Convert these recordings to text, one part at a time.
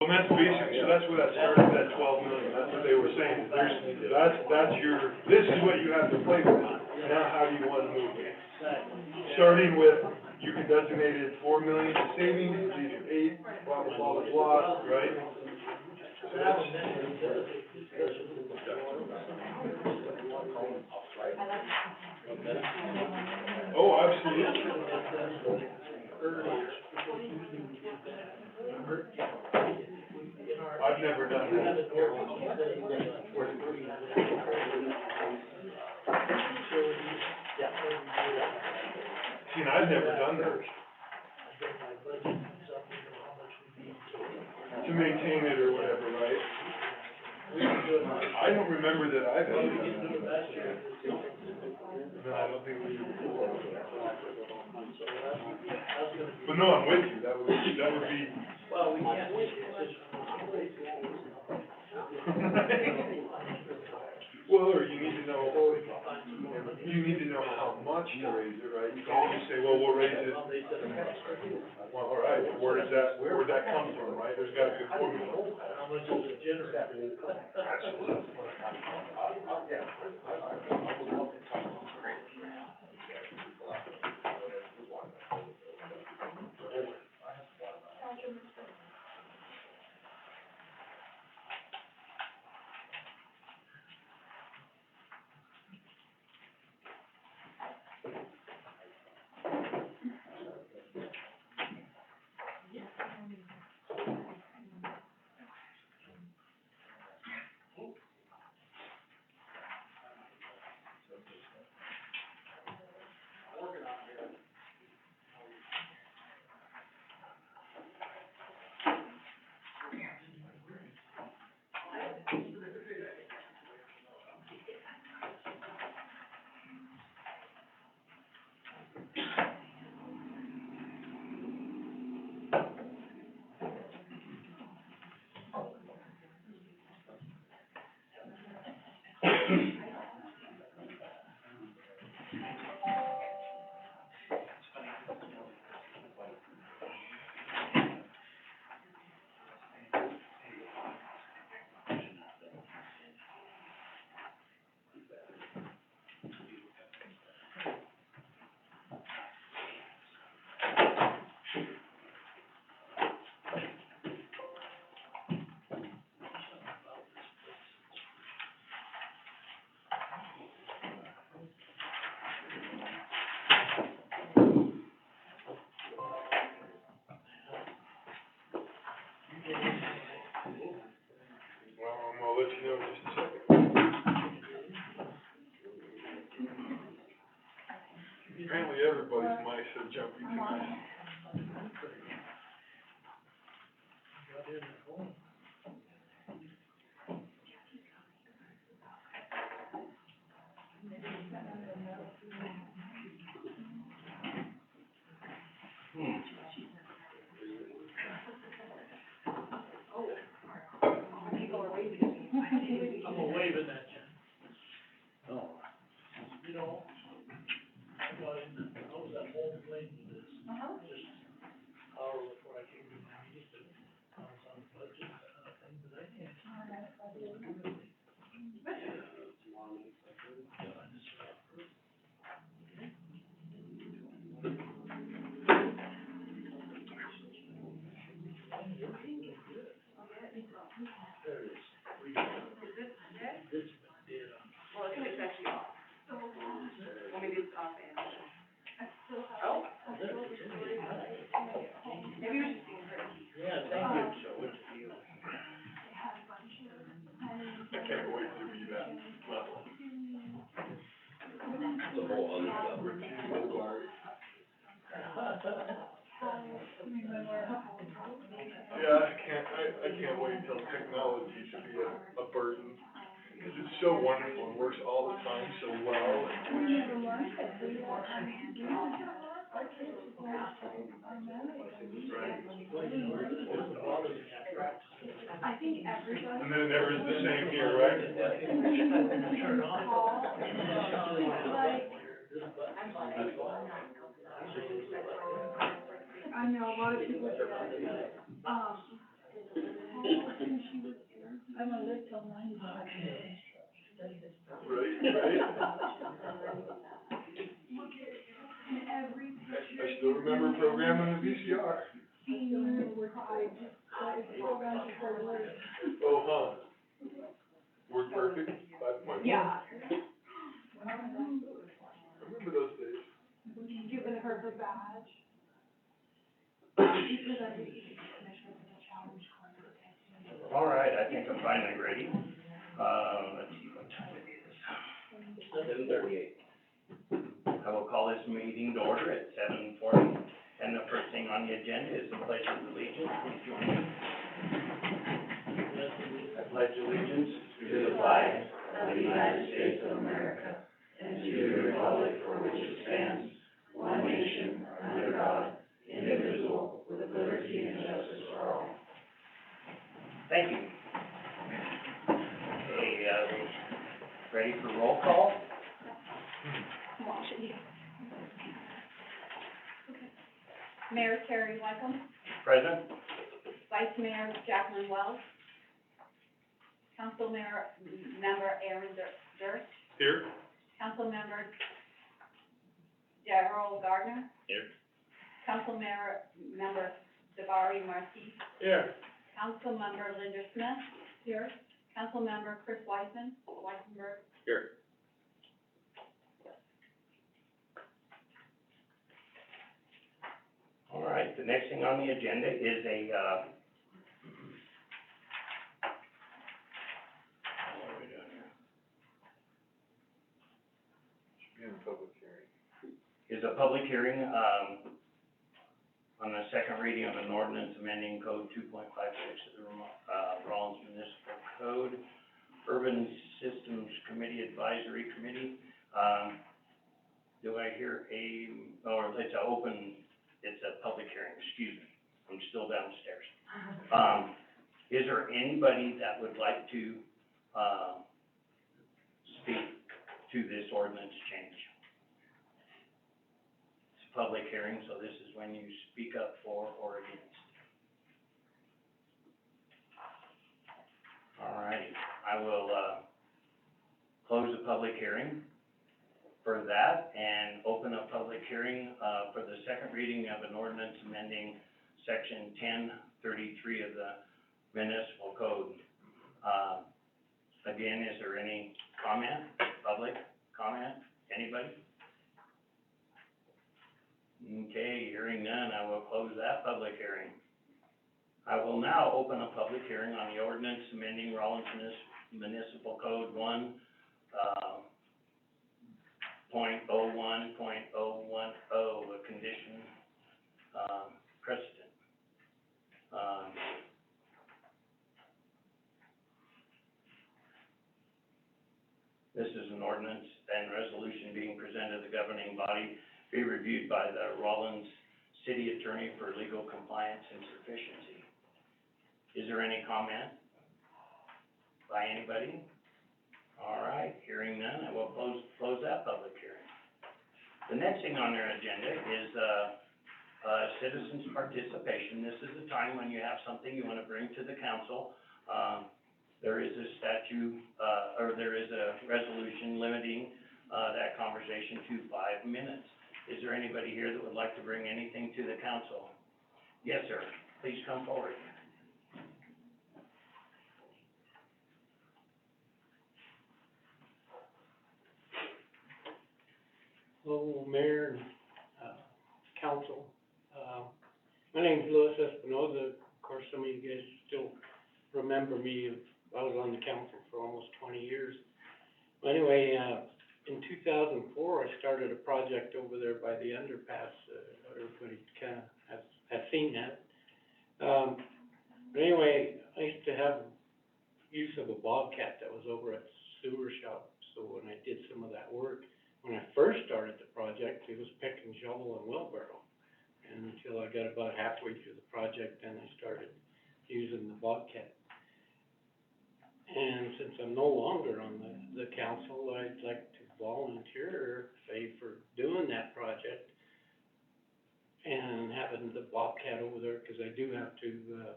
Well, that's basically, so that's where that started, that 12 million, that's what they were saying, that's your, this is what you have to play with, now how do you wanna move it? Starting with, you can designate it 4 million in savings, these are 8, blah, blah, blah, blah, blah, right? So that's, oh, absolutely. I've never done that. See, and I've never done that. To maintain it or whatever, right? I don't remember that I've ever done that. No, I don't think we did before. But no, I'm with you, that would be. Well, we can't. Well, or you need to know how much to raise it, right? You can't just say, well, we'll raise it. Well, all right, where'd that come from, right? There's gotta be a formula. How much does it generate? Absolutely. I'll let you know in just a second. Apparently everybody's mice are jumpy tonight. I'm a waving at you. Oh. You know, I was at home playing with this. Just an hour before I came to my meeting, I was on the budget, thing, but I can't. There it is. This did, Well, it's actually off. Well, maybe it's off and. Oh. Maybe we're just seeing her. yeah, thank you, so it's you. I can't wait to be that level. It's a whole other level. Yeah, I can't wait till technology to be a burden, because it's so wonderful and works all the time so well. I think everybody. And then it never is the same here, right? Turn on. I know a lot of people, I'm gonna live till 95. Right, right. I still remember programming a VCR. Oh, huh. Worked perfect, 5.1. Yeah. I remember those days. Giving her her badge. Because I was commissioner for the challenge course. All right, I think I'm finally ready. Let's see what time it is. 7:38. I will call this meeting to order at 7:40, and the first thing on the agenda is the pledge of allegiance. Please join me. I pledge allegiance to the flag of the United States of America and to the republic for which it stands, one nation, under God, indivisible, with liberty and justice for all. Thank you. Okay, ready for roll call? Mayor Terry Wyckoff, Present? Vice Mayor Jacqueline Wells, Council Member Aaron Durst, Here? Council Member Darrell Gardner. Here. Council Member Jabari Markey, Yeah. Council Member Linda Smith. Here. Council Member Chris Weissenberg. Here. All right, the next thing on the agenda is a, what are we doing here? Should be in public hearing. Is a public hearing, on the second reading of an ordinance amending code 2.56 of the Rollins Municipal Code, Urban Systems Committee Advisory Committee. Do I hear it's a public hearing, excuse me, I'm still downstairs. Is there anybody that would like to, speak to this ordinance change? It's a public hearing, so this is when you speak up for or against. All righty, I will, close the public hearing for that and open a public hearing, for the second reading of an ordinance amending section 1033 of the municipal code. Again, is there any comment, public comment, anybody? Okay, hearing none, I will close that public hearing. I will now open a public hearing on the ordinance amending Rollins Municipal Code 1, .01.010, a condition, precedent. This is an ordinance and resolution being presented to the governing body, be reviewed by the Rollins City Attorney for legal compliance and sufficiency. Is there any comment by anybody? All right, hearing none, I will close that public hearing. The next thing on their agenda is, citizens' participation. This is the time when you have something you want to bring to the council. There is a statute, or there is a resolution limiting, that conversation to 5 minutes. Is there anybody here that would like to bring anything to the council? Yes, sir, please come forward. Hello, Mayor and, council. My name's Louis Espinoza. Of course, some of you guys still remember me. I was on the council for almost 20 years. But anyway, in 2004, I started a project over there by the underpass. Everybody kind of has seen that. But anyway, I used to have use of a Bobcat that was over at the sewer shop. So when I did some of that work, when I first started the project, it was pick and shovel and wheelbarrow. And until I got about halfway through the project, then I started using the Bobcat. And since I'm no longer on the council, I'd like to volunteer, say, for doing that project and having the Bobcat over there, because I do have to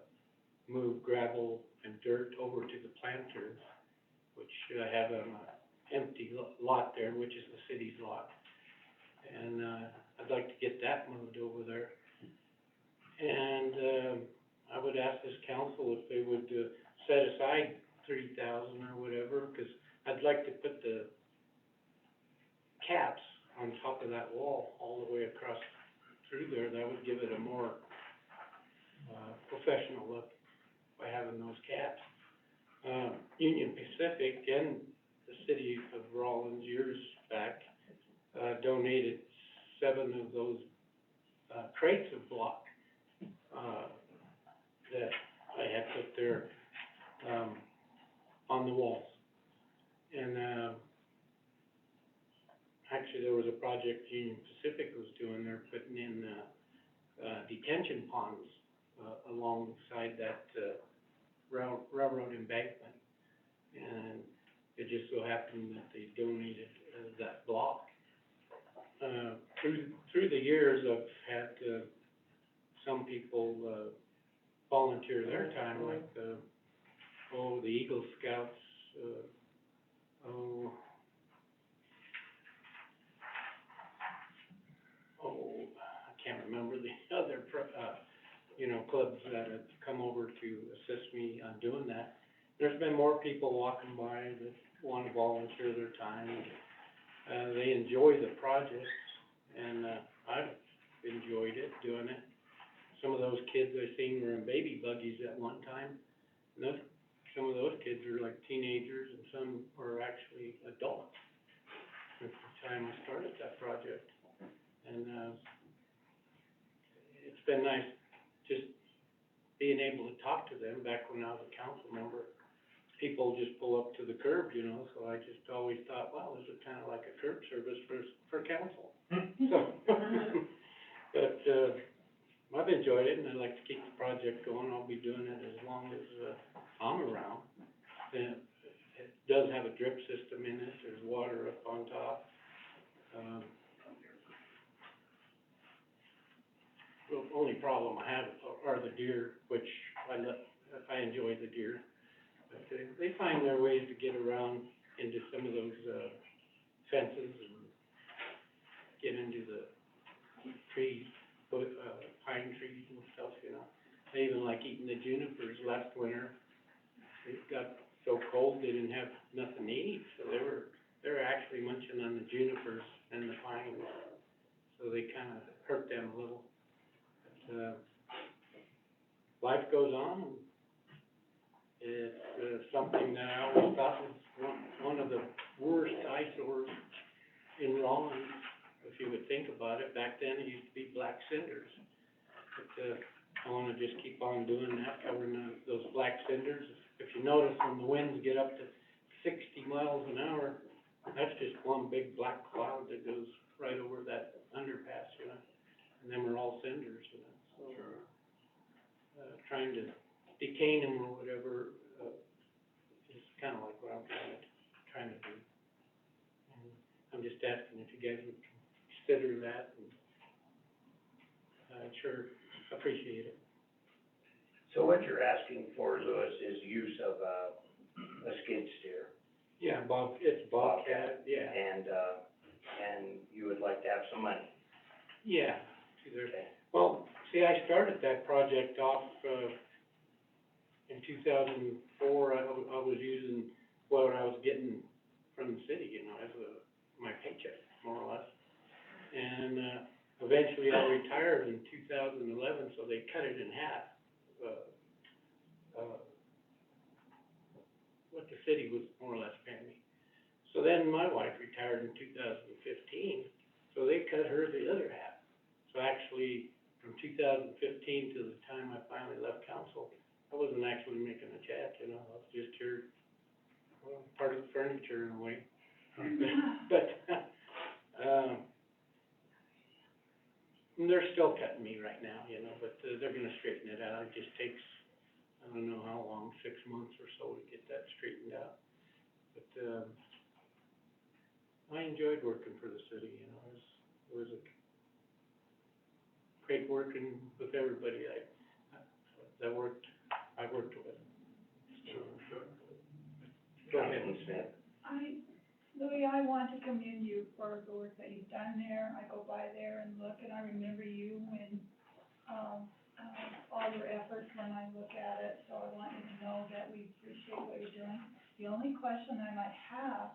move gravel and dirt over to the planters, which I have an empty lot there, which is the city's lot. And, I'd like to get that moved over there. And, I would ask this council if they would, set aside 30,000 or whatever, because I'd like to put the caps on top of that wall all the way across through there. That would give it a more, professional look by having those caps. Union Pacific and the city of Rawlins years back, donated 7 of those, crates of block, that I had put there, on the walls. And, actually, there was a project Union Pacific was doing, they're putting in, detention ponds, alongside that, railroad embankment. And it just so happened that they donated, that block. Through the years, I've had, some people, volunteer their time, like, the Eagle Scouts, I can't remember the other, clubs that have come over to assist me on doing that. There's been more people walking by that want to volunteer their time. They enjoy the project, and, I've enjoyed it, doing it. Some of those kids I seen were in baby buggies at one time. And some of those kids are like teenagers, and some are actually adults at the time I started that project. And, it's been nice just being able to talk to them. Back when I was a council member, people just pull up to the curb, so I just always thought, wow, this is kind of like a curb service for council. So, but, I've enjoyed it, and I'd like to keep the project going. I'll be doing it as long as, I'm around. And it does have a drip system in it, there's water up on top. The only problem I have are the deer, which I enjoy the deer. But they find their ways to get around into some of those, fences and get into the trees, pine trees and stuff, They even like eating the junipers. Last winter, it got so cold they didn't have nothing to eat, so they were actually munching on the junipers and the pines. So they kind of hurt them a little. But, life goes on, and it's, something that I always thought was one of the worst eyesores in Rawlins. If you would think about it, back then it used to be black cinders. But, I wanna just keep on doing that, covering those black cinders. If you notice, when the winds get up to 60 miles an hour, that's just one big black cloud that goes right over that underpass, And then we're all cinders, So, trying to detain them or whatever, is kind of like what I'm trying to do. And I'm just asking if you guys would consider that, and I'd sure appreciate it. So what you're asking for, Louis, is use of, a skid steer? Yeah, it's Bobcat, yeah. And you would like to have some money? Yeah, Okay. well, see, I started that project off, in 2004, I was using what I was getting from the city, as my paycheck, more or less. And, eventually I retired in 2011, so they cut it in half, what the city was more or less paying me. So then my wife retired in 2015, so they cut her the other half. So actually, from 2015 to the time I finally left council, I wasn't actually making a check, I was just here, part of the furniture in a way. But, they're still cutting me right now, but they're gonna straighten it out. It just takes, I don't know how long, 6 months or so to get that straightened out. But, I enjoyed working for the city, it was a great working with everybody. I worked I worked with. Sure. Go ahead. Councilman Smith. Louis, I want to commend you for the work that you've done there. I go by there and look, and I remember you and, all your efforts when I look at it, so I want you to know that we appreciate what you're doing. The only question I might have,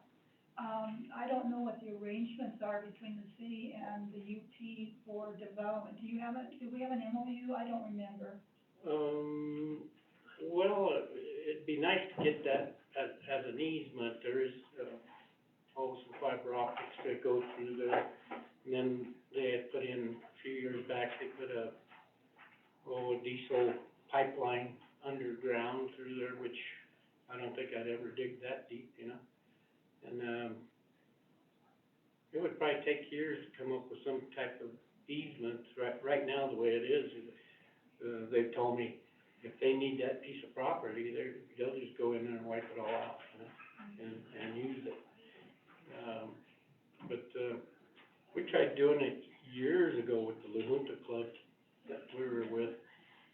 I don't know what the arrangements are between the city and the UT for development. Do we have an MOU? I don't remember. Well, it'd be nice to get that as an easement. There is, some fiber optics that go through there. And then they had put in, a few years back, they put a diesel pipeline underground through there, which I don't think I'd ever dig that deep, you know? And, it would probably take years to come up with some type of easement. Right now, the way it is, they've told me if they need that piece of property, they'll just go in there and wipe it all out, you know, and use it. We tried doing it years ago with the La Junta Club that we were with,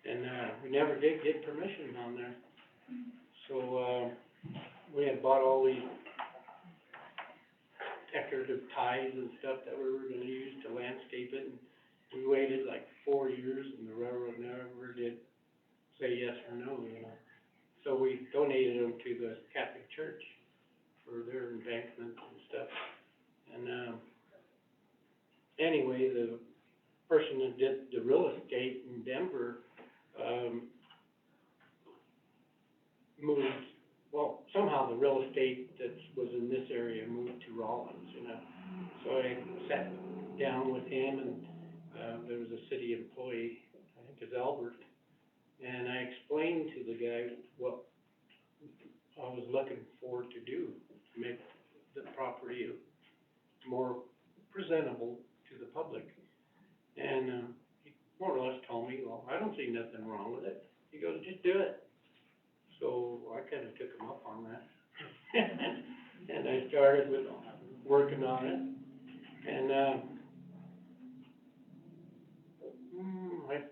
and, we never did get permission on there. So, we had bought all these decorative ties and stuff that we were gonna use to landscape it, and we waited like 4 years, and the railroad never did say yes or no, you know. So we donated them to the Catholic Church for their embankments and stuff. And, anyway, the person that did the real estate in Denver, moved, well, somehow the real estate that was in this area moved to Rollins, you know. So I sat down with him, and, there was a city employee, I think it's Albert, and I explained to the guy what I was looking forward to do, to make the property more presentable to the public. And, he more or less told me, well, I don't see nothing wrong with it. He goes, just do it. So I kinda took him up on that. And I started with working on it. And, I've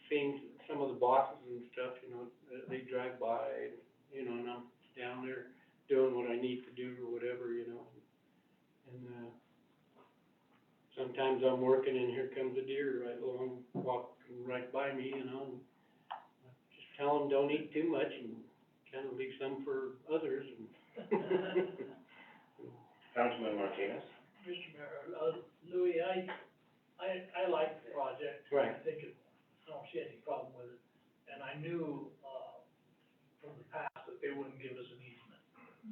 seen some of the bosses and stuff, you know, they drive by, you know, and I'm down there doing what I need to do or whatever, you know. And, sometimes I'm working and here comes a deer right along, walking right by me, you know, and just tell them don't eat too much and kind of leave some for others. Councilman Martinez. Mr. Mayor, Louis, I like the project. Right. I think I don't see any problem with it. And I knew, from the past that they wouldn't give us an easement.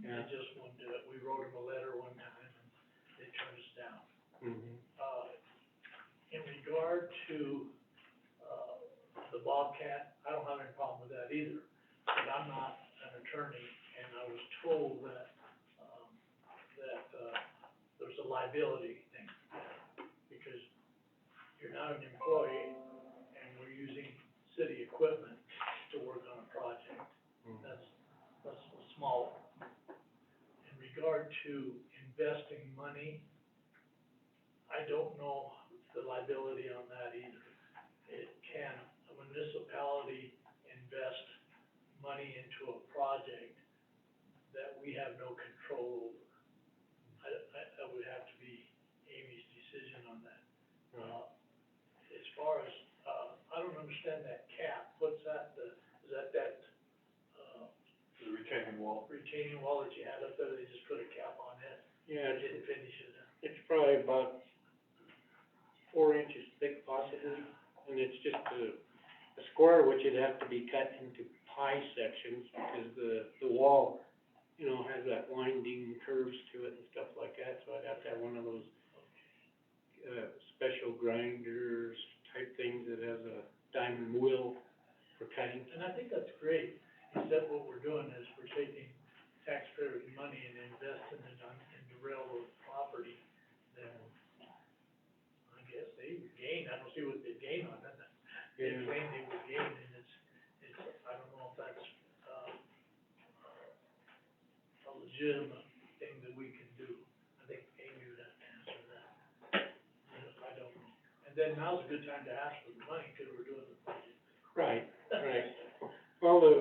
Yeah. They just wouldn't do it. We wrote them a letter one time and they turned us down. Mhm. In regard to, the Bobcat, I don't have any problem with that either. But I'm not an attorney, and I was told that, there's a liability thing. Because you're not an employee, and we're using city equipment to work on a project. That's small. In regard to investing money, I don't know the liability on that either. Can a municipality invest money into a project that we have no control over? That would have to be Amy's decision on that. As far as, I don't understand that cap. What's that, is that, The retaining wall. retaining wall that you had up there, they just put a cap on it? Yeah, They didn't finish it. it's probably about 4 inches thick possibly, and it's just a square which would have to be cut into pie sections because the wall, you know, has that winding curves to it and stuff like that, so I'd have to have one of those, special grinders type things that has a diamond wheel for cutting. And I think that's great, except what we're doing is we're taking taxpayers' money and investing it in the railroad property. Then, I guess they would gain, I don't see what they gain on it. They Yeah. claim they would gain, and it's, I don't know if that's, a legitimate thing that we can do. I think Amy would have to answer that. I don't know. And then now's a good time to ask for the money, because we're doing the project. Right, right. Well, the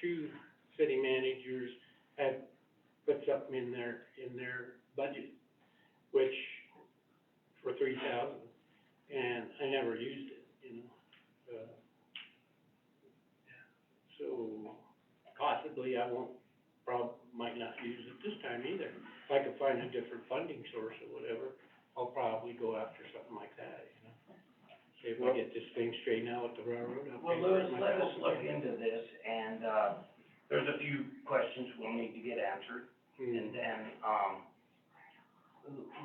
two city managers have put something in their budget, which, for $3,000, and I never used it, you know, so possibly I might not use it this time either. If I could find a different funding source or whatever, I'll probably go after something like that, you know. See if I get this thing straightened out with the railroad. I'll Well, pay for Louis, it let us myself. look into this, and, there's a few questions we'll need to get answered, and then,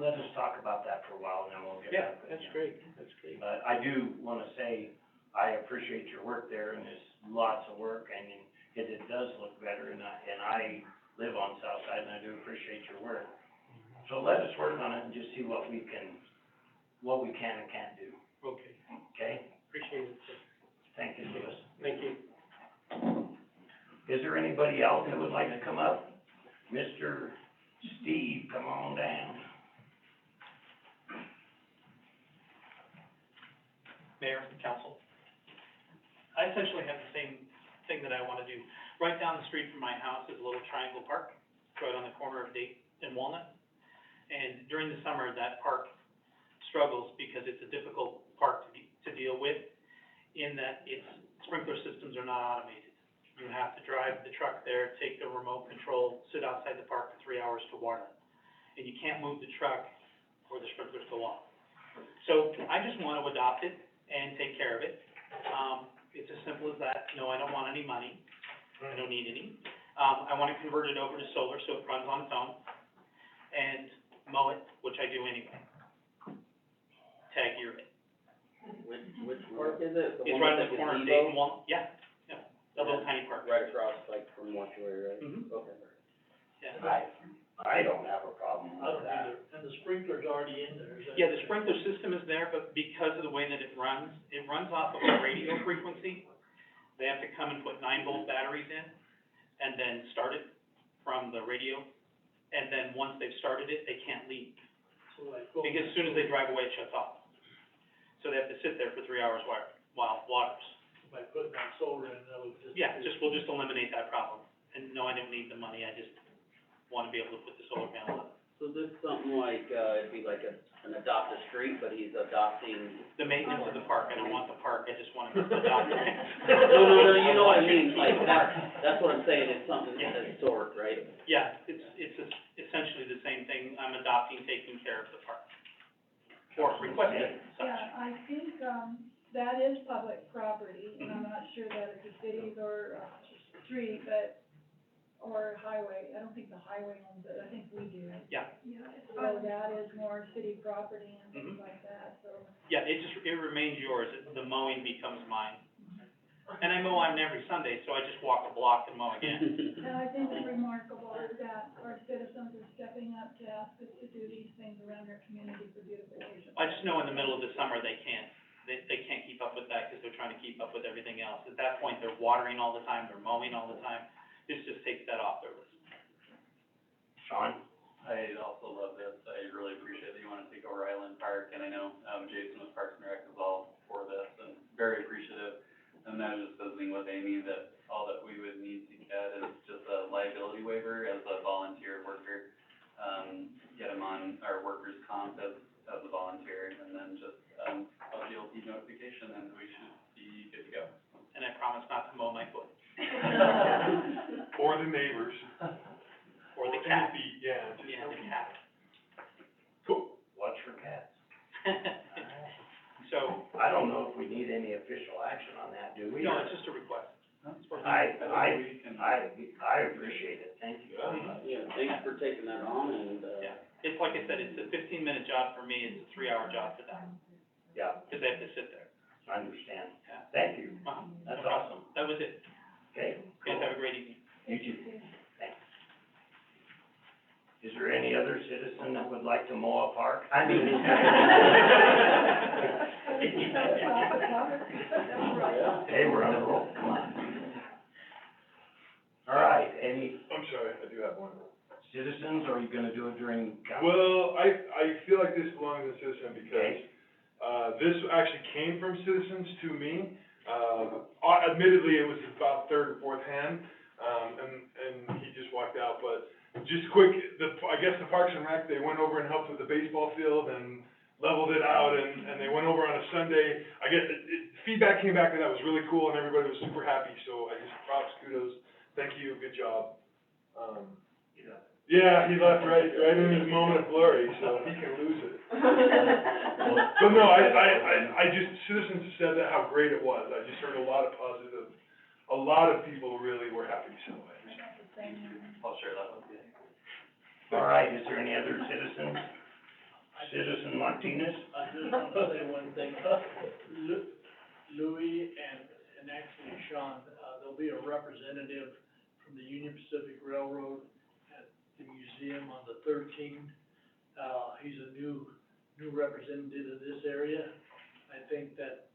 let us talk about that for a while, and then we'll get Yeah, back with that's you. great, that's great. But I do wanna say, I appreciate your work there, and it's lots of work, and it does look better, and I live on South Side, and I do appreciate your work. So let us work on it and just see what we can and can't do, Okay, okay? appreciate it, sir. Thank you, Louis. Thank you. Is there anybody else that would like to come up? Mr. Steve, come on down. Mayor, council. I essentially have the same thing that I wanna do. Right down the street from my house is a little triangle park, right on the corner of Date and Walnut. And during the summer, that park struggles because it's a difficult park to deal with, in that its sprinkler systems are not automated. You have to drive the truck there, take the remote control, sit outside the park for 3 hours to water it. And you can't move the truck or the sprinklers go off. So I just want to adopt it and take care of it. It's as simple as that. No, I don't want any money. I don't need any. I want to convert it over to solar so it runs on its own, and mow it, which I do anyway. Tag year it. Which park is it? It's right on the corner of Dayton and Walnut. Yeah, the little tiny park. Right across, like, from Mortuary, right? Mhm. Okay. Yeah. I don't have a problem I with don't that. either, and the sprinkler's already in there, is that? Yeah, the sprinkler system is there, but because of the way that it runs off of a radio frequency. They have to come and put 9-volt batteries in, and then start it from the radio. And then once they've started it, they can't leave, So like. because as soon as they drive away, it shuts off. So they have to sit there for 3 hours while waters. By putting that solar in, that would just. Yeah, we'll just eliminate that problem. And no, I don't need the money, I just wanna be able to put the solar panel up. So this is something like, it'd be like an adopt a street, but he's adopting. The maintenance of the park, I don't want the park, I just want to adopt it. No, you know what I mean, like, that's what I'm saying, it's something historic, right? Yeah, it's essentially the same thing, I'm adopting, taking care of the park. Or requesting such. Yeah, I think, that is public property, and I'm not sure that it's a city's or a street, or highway. I don't think the highway owns it, I think we do. Yeah. So that is more city property and things Mhm. like that, so. Yeah, it remains yours, the mowing becomes mine. And I mow on every Sunday, so I just walk a block and mow again. And I think it's remarkable that our citizens are stepping up to ask us to do these things around our community for beautification. I just know in the middle of the summer, they can't keep up with that, because they're trying to keep up with everything else. At that point, they're watering all the time, they're mowing all the time, this just takes that off their list. Sean? I also love this. I really appreciate that you want to take over Island Park, and I know, Jason with Parks and Rec is all for this, and very appreciative. And I was just visiting with Amy that all that we would need to get is just a liability waiver as a volunteer worker. Get him on our workers' comp as a volunteer, and then just, a GLP notification, and we should be good to go. And I promise not to mow my foot, Or the neighbors. or the cat. Yeah. Yeah, the cat. Cool. Watch for cats. So, I don't know if we need any official action on that, do we? no, it's just a request. I appreciate it, thank you very much. Yeah, thanks for taking that on, and, Yeah, it's like I said, it's a 15-minute job for me, it's a 3-hour job for them, Yeah, because they have to sit there. I understand. Yeah. Thank you. Uh-huh. That's awesome. That was it. Okay. Guys, have a great evening. You too. Thanks. Is there any other citizen that would like to mow a park? I mean. Hey, we're on a roll, come on. All right, any I'm sorry, I do have one. citizens, or are you gonna do it during council? Well, I feel like this belongs to citizen because, this actually came from citizens to me. Admittedly, it was about third or fourth hand, and he just walked out, but just quick, I guess the Parks and Rec, they went over and helped with the baseball field and leveled it out, and they went over on a Sunday. I guess, feedback came back that was really cool, and everybody was super happy, so I just, props, kudos, thank you, good job. Yeah, he left right in his moment of glory, so he can lose it. But no, I just, citizens said that how great it was, I just heard a lot of positive, a lot of people really were happy, so I just. I'll share that with you. All right, is there any other citizens? Citizen Martinez? I just want to say one thing, Louis and actually Sean, there'll be a representative from the Union Pacific Railroad at the museum on the 13th. He's a new representative of this area. I think that,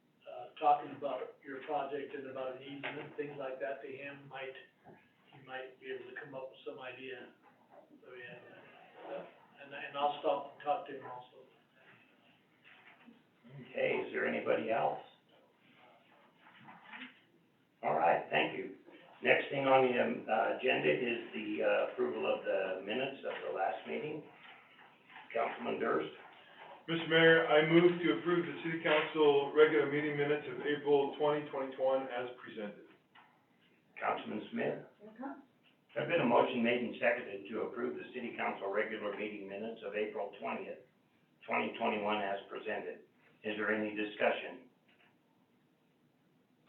talking about your project and about an easement, things like that to him he might be able to come up with some idea. So, yeah, and I'll stop and talk to him also. Okay, is there anybody else? All right, thank you. Next thing on the, agenda is the, approval of the minutes of the last meeting. Councilman Durst. Mr. Mayor, I move to approve the city council regular meeting minutes of April 2021 as presented. Councilman Smith. There's been a motion made and seconded to approve the city council regular meeting minutes of April 20th, 2021 as presented. Is there any discussion?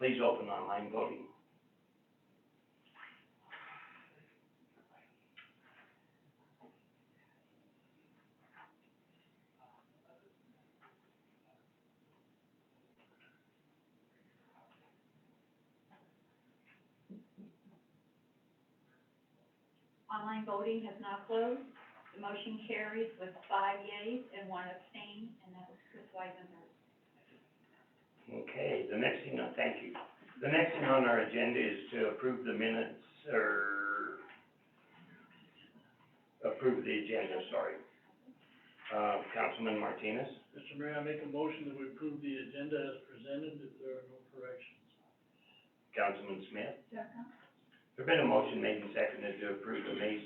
Please open online voting. Online voting has now closed. The motion carries with 5 yeas and 1 abstain, and that was Chris Weisenberg. Okay, the next thing, thank you. The next thing on our agenda is to approve the minutes, or approve the agenda, sorry. Councilman Martinez. Mr. Mayor, I make a motion that we approve the agenda as presented if there are no corrections. Councilman Smith. Second. There's been a motion made and seconded to approve the May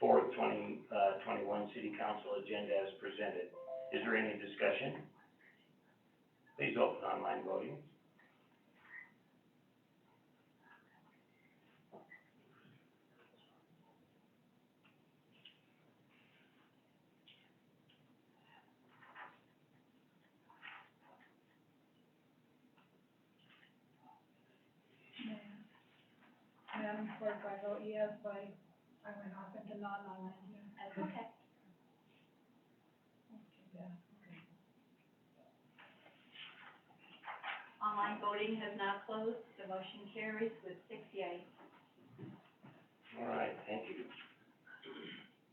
4th, 2021 city council agenda as presented. Is there any discussion? Please open online voting. Madam Clerk, I vote yes, but I went off into non-online here. That's okay. Online voting has now closed. The motion carries with 6 yeas. All right, thank you.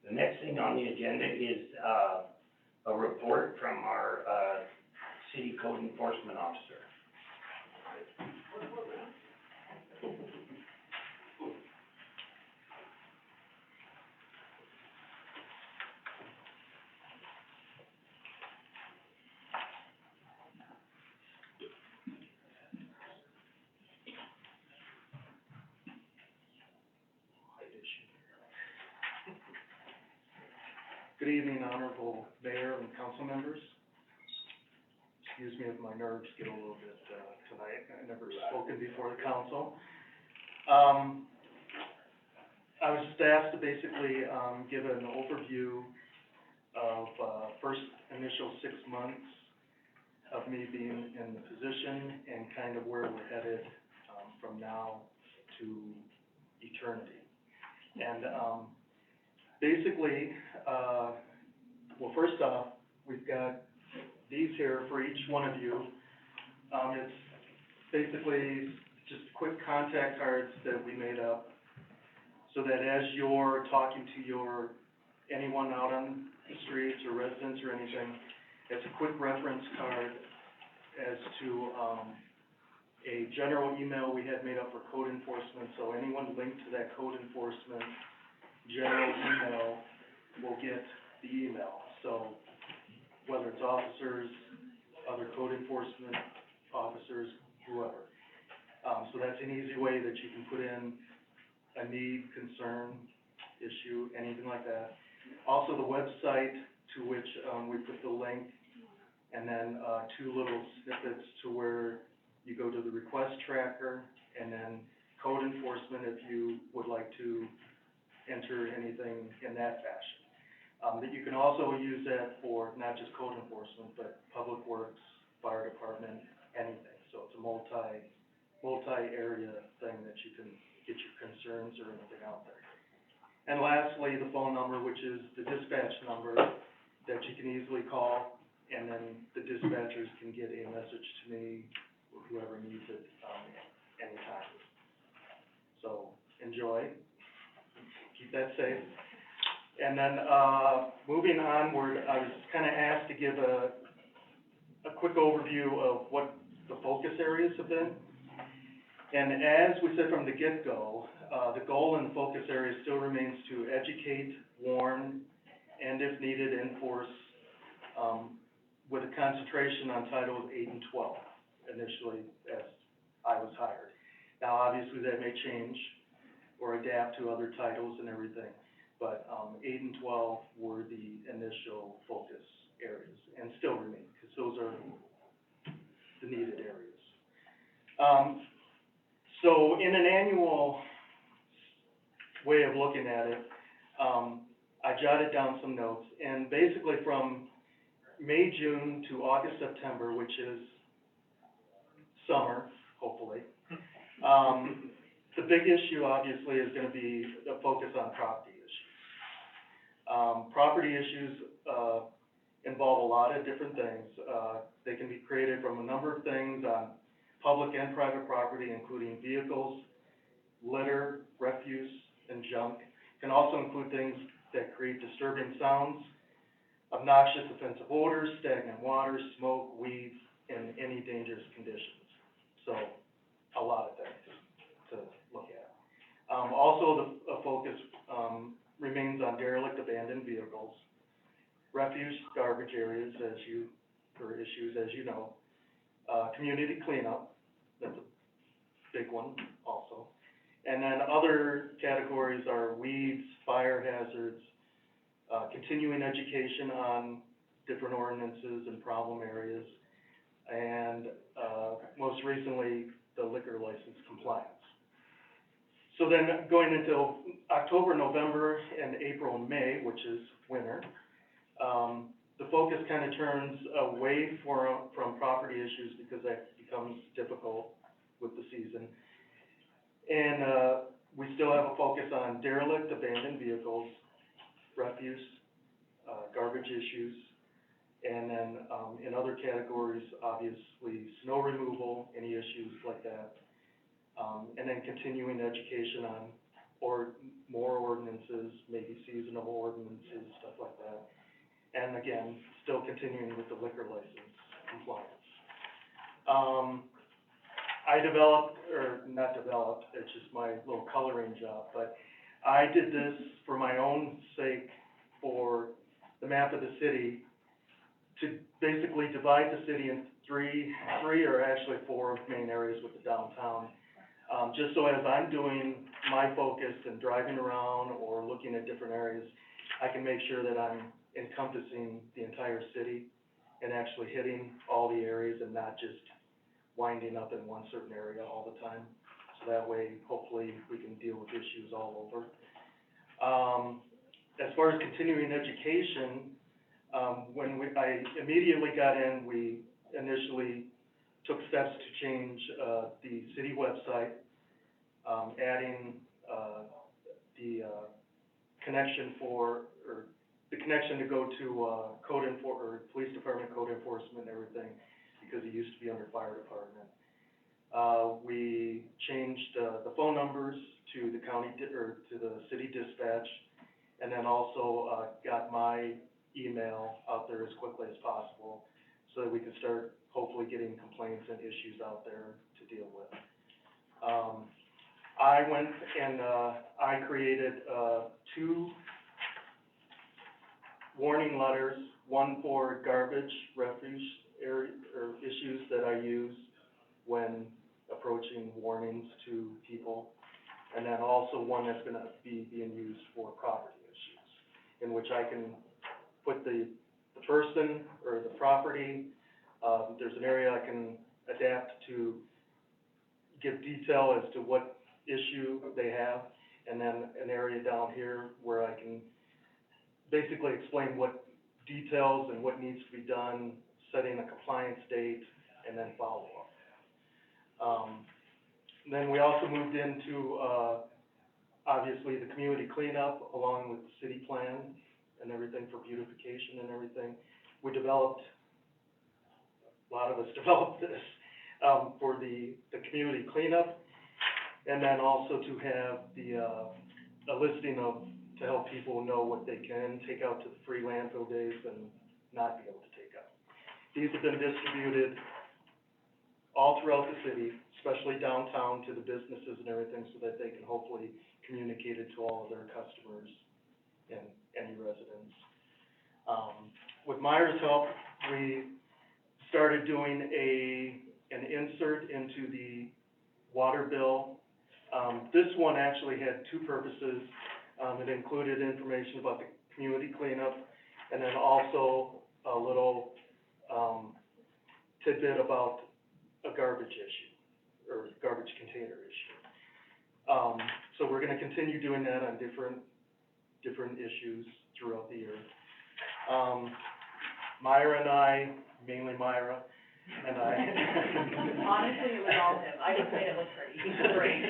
The next thing on the agenda is, a report from our, city code enforcement officer. Good evening, Honorable Mayor and council members. Excuse me if my nerves get a little bit, tonight. I've never spoken before the council. I was just asked to basically, give an overview of, first initial 6 months of me being in the position and kind of where we're headed, from now to eternity. And, basically, well, first off, we've got these here for each one of you. It's basically just quick contact cards that we made up so that as you're talking to anyone out on the streets or residents or anything, it's a quick reference card as to, a general email we had made up for code enforcement, so anyone linked to that code enforcement general email will get the email. So whether it's officers, other code enforcement officers, whoever. So that's an easy way that you can put in a need, concern, issue, anything like that. Also, the website to which, we put the link, and then, 2 little snippets to where you go to the request tracker, and then code enforcement if you would like to enter anything in that fashion. That you can also use that for not just code enforcement, but public works, fire department, anything. So it's a multi-area thing that you can get your concerns or anything out there. And lastly, the phone number, which is the dispatch number that you can easily call, and then the dispatchers can get a message to me or whoever needs it, anytime. So, enjoy, keep that safe. And then, moving onward, I was kinda asked to give a quick overview of what the focus areas have been. And as we said from the get-go, the goal and focus area still remains to educate, warn, and if needed, enforce, with a concentration on Titles 8 and 12, initially as I was hired. Now, obviously, that may change or adapt to other titles and everything, but 8 and 12 were the initial focus areas, and still remain, because those are the needed areas. So in an annual way of looking at it, I jotted down some notes, and basically from May, June to August, September, which is summer, hopefully, the big issue obviously is gonna be the focus on property issues. Property issues, involve a lot of different things. They can be created from a number of things on public and private property, including vehicles, litter, refuse, and junk. Can also include things that create disturbing sounds, obnoxious offensive odors, stagnant water, smoke, weeds, and any dangerous conditions. So, a lot of things to look at. Also, the focus, remains on derelict abandoned vehicles, refuse, garbage areas, issues, as you know. Community cleanup, that's a big one also. And then other categories are weeds, fire hazards, continuing education on different ordinances and problem areas, and, most recently, the liquor license compliance. So then, going into October, November, and April, and May, which is winter, the focus kind of turns away from property issues because that becomes difficult with the season. And, we still have a focus on derelict abandoned vehicles, refuse, garbage issues, and then, in other categories, obviously, snow removal, any issues like that. And then continuing education on, more ordinances, maybe seasonal ordinances, stuff like that. And again, still continuing with the liquor license compliance. It's just my little coloring job, but I did this for my own sake, for the map of the city, to basically divide the city in three or actually 4 main areas with the downtown. Just so as I'm doing my focus and driving around or looking at different areas, I can make sure that I'm encompassing the entire city and actually hitting all the areas and not just winding up in one certain area all the time. So that way, hopefully, we can deal with issues all over. As far as continuing education, when I immediately got in, we initially took steps to change the city website, adding the connection to go to police department code enforcement and everything, because it used to be under fire department. We changed the phone numbers to the to the city dispatch, and then also got my email out there as quickly as possible, so that we could start hopefully getting complaints and issues out there to deal with. I went and I created 2 warning letters, one for garbage, refuse issues that I use when approaching warnings to people, and then also one that's gonna be being used for property issues, in which I can put the person or the property, there's an area I can adapt to give detail as to what issue they have, and then an area down here where I can basically explain what details and what needs to be done, setting a compliance date, and then follow-up. Then we also moved into, obviously, the community cleanup, along with the city plan and everything for beautification and everything. We developed, a lot of us developed this, for the community cleanup, and then also to have a listing of, to help people know what they can take out to the free landfill days and not be able to take out. These have been distributed all throughout the city, especially downtown to the businesses and everything, so that they can hopefully communicate it to all of their customers and any residents. With Myra's help, we started doing an insert into the water bill. This one actually had two purposes. It included information about the community cleanup, and then also a little tidbit about a garbage issue, or garbage container issue. So we're gonna continue doing that on different issues throughout the year. Myra and I, mainly Myra, and I. Honestly, it was all him. I just made it look pretty. He's great.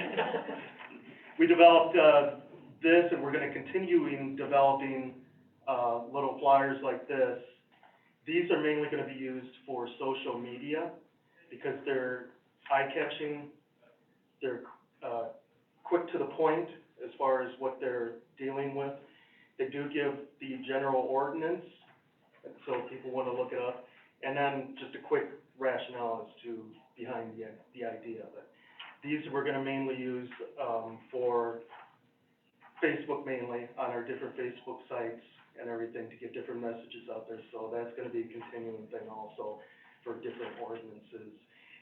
We developed, this, and we're gonna continue in developing, little flyers like this. These are mainly gonna be used for social media, because they're eye-catching, they're, quick to the point as far as what they're dealing with. They do give the general ordinance, so if people wanna look it up, and then just a quick rationale as to behind the idea of it. These we're gonna mainly use, for Facebook mainly, on our different Facebook sites and everything, to get different messages out there, so that's gonna be a continuing thing also for different ordinances.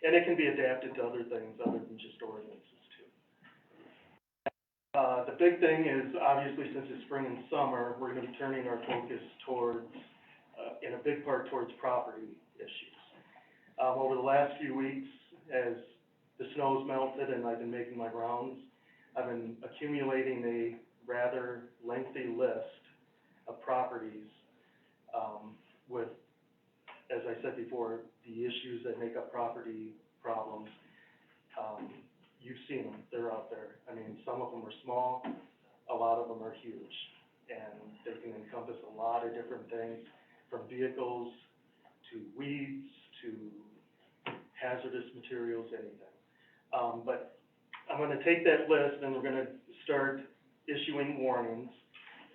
And it can be adapted to other things other than just ordinances too. The big thing is, obviously, since it's spring and summer, we're gonna be turning our focus towards, in a big part, towards property issues. Over the last few weeks, as the snow's melted and I've been making my rounds, I've been accumulating a rather lengthy list of properties, with, as I said before, the issues that make up property problems. You've seen them, they're out there. I mean, some of them are small, a lot of them are huge, and they can encompass a lot of different things, from vehicles to weeds to hazardous materials, anything. But I'm gonna take that list and we're gonna start issuing warnings,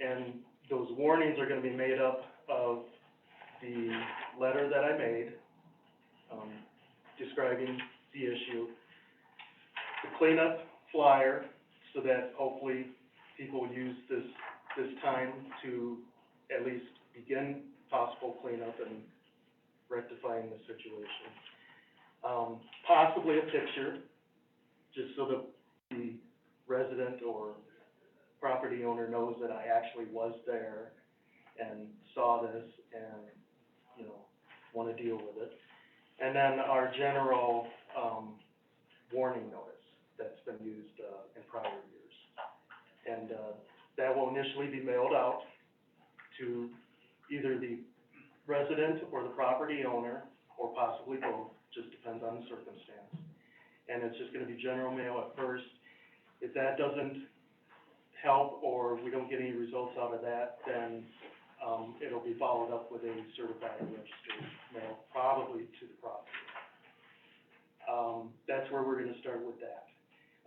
and those warnings are gonna be made up of the letter that I made, describing the issue, the cleanup flyer, so that hopefully people will use this time to at least begin possible cleanup and rectifying the situation. Possibly a picture, just so that the resident or property owner knows that I actually was there and saw this and, you know, wanna deal with it. And then our general, warning notice that's been used, in prior years. And, that will initially be mailed out to either the resident or the property owner, or possibly both, just depends on the circumstance. And it's just gonna be general mail at first. If that doesn't help, or we don't get any results out of that, then, it'll be followed up with a certified and registered mail, probably to the property. That's where we're gonna start with that.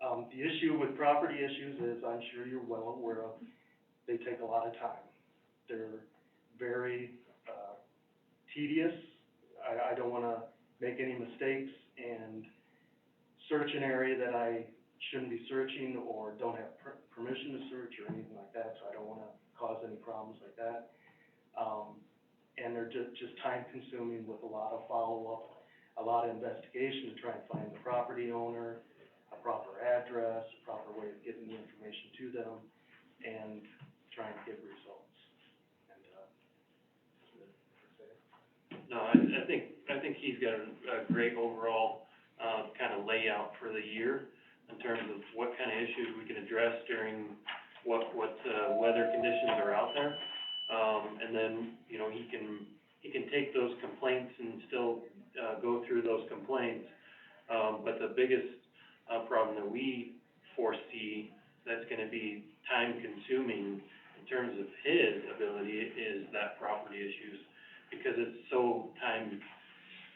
The issue with property issues is, I'm sure you're well aware of, they take a lot of time. They're very, tedious. I don't wanna make any mistakes and search an area that I shouldn't be searching or don't have permission to search or anything like that, so I don't wanna cause any problems like that. And they're just time consuming with a lot of follow-up, a lot of investigation to try and find the property owner, a proper address, a proper way of getting the information to them, and trying to get results. And, No, I think he's got a great overall, kind of layout for the year in terms of what kind of issues we can address during what weather conditions are out there. And then, you know, he can take those complaints and still, go through those complaints. But the biggest, problem that we foresee that's gonna be time consuming in terms of his ability is that property issues. Because it's so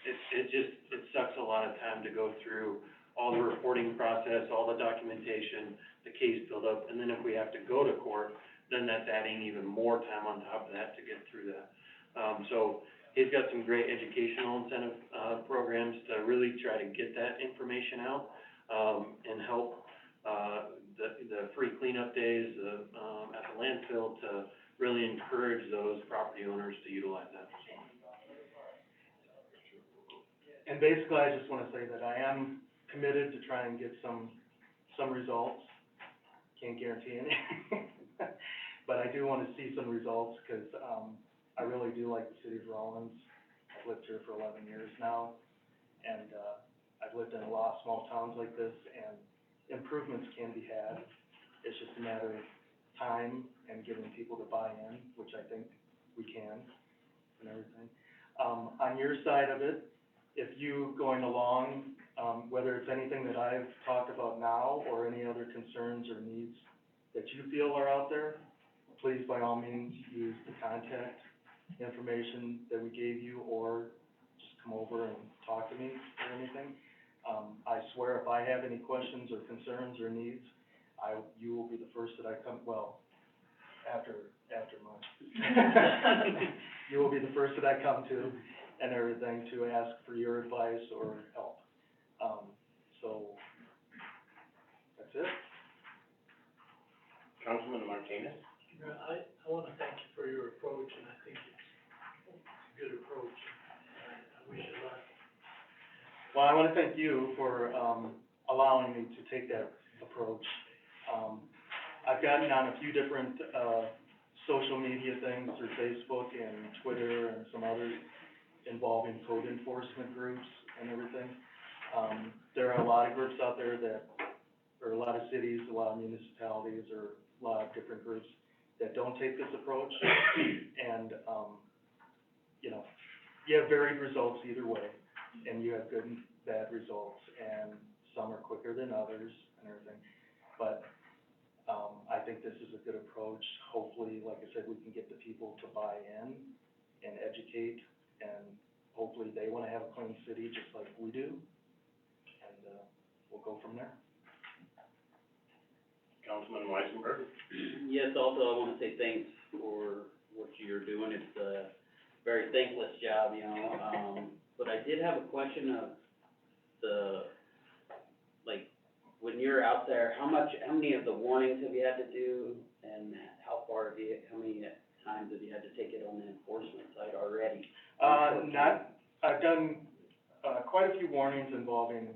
it sucks a lot of time to go through all the reporting process, all the documentation, the case buildup, and then if we have to go to court, then that's adding even more time on top of that to get through that. So he's got some great educational incentive, programs to really try to get that information out, and help, the free cleanup days, at the landfill to really encourage those property owners to utilize that. And basically, I just wanna say that I am committed to try and get some results. Can't guarantee anything, but I do wanna see some results, cause, I really do like the city of Rollins. I've lived here for 11 years now, and, I've lived in a lot of small towns like this, and improvements can be had. It's just a matter of time and getting people to buy in, which I think we can, and everything. On your side of it, if you going along, whether it's anything that I've talked about now or any other concerns or needs that you feel are out there, please by all means use the contact information that we gave you, or just come over and talk to me or anything. I swear if I have any questions or concerns or needs, you will be the first that I come, well, after lunch. You will be the first that I come to and everything to ask for your advice or help. So, that's it. Councilman Martinez? Yeah, I wanna thank you for your approach, and I think it's a good approach. I wish you luck. Well, I wanna thank you for, allowing me to take that approach. I've gotten on a few different, social media things through Facebook and Twitter and some others involving code enforcement groups and everything. There are a lot of groups out there or a lot of cities, a lot of municipalities, or a lot of different groups that don't take this approach. And, you know, you have varied results either way, and you have good and bad results, and some are quicker than others and everything. But, I think this is a good approach. Hopefully, like I said, we can get the people to buy in and educate, and hopefully they wanna have a clean city just like we do. And, we'll go from there. Councilman Weisenberg? Yes, also, I wanna say thanks for what you're doing. It's a very thankless job, you know, but I did have a question of when you're out there, how many of the warnings have you had to do, and how many times have you had to take it on the enforcement side already? I've done, quite a few warnings involving,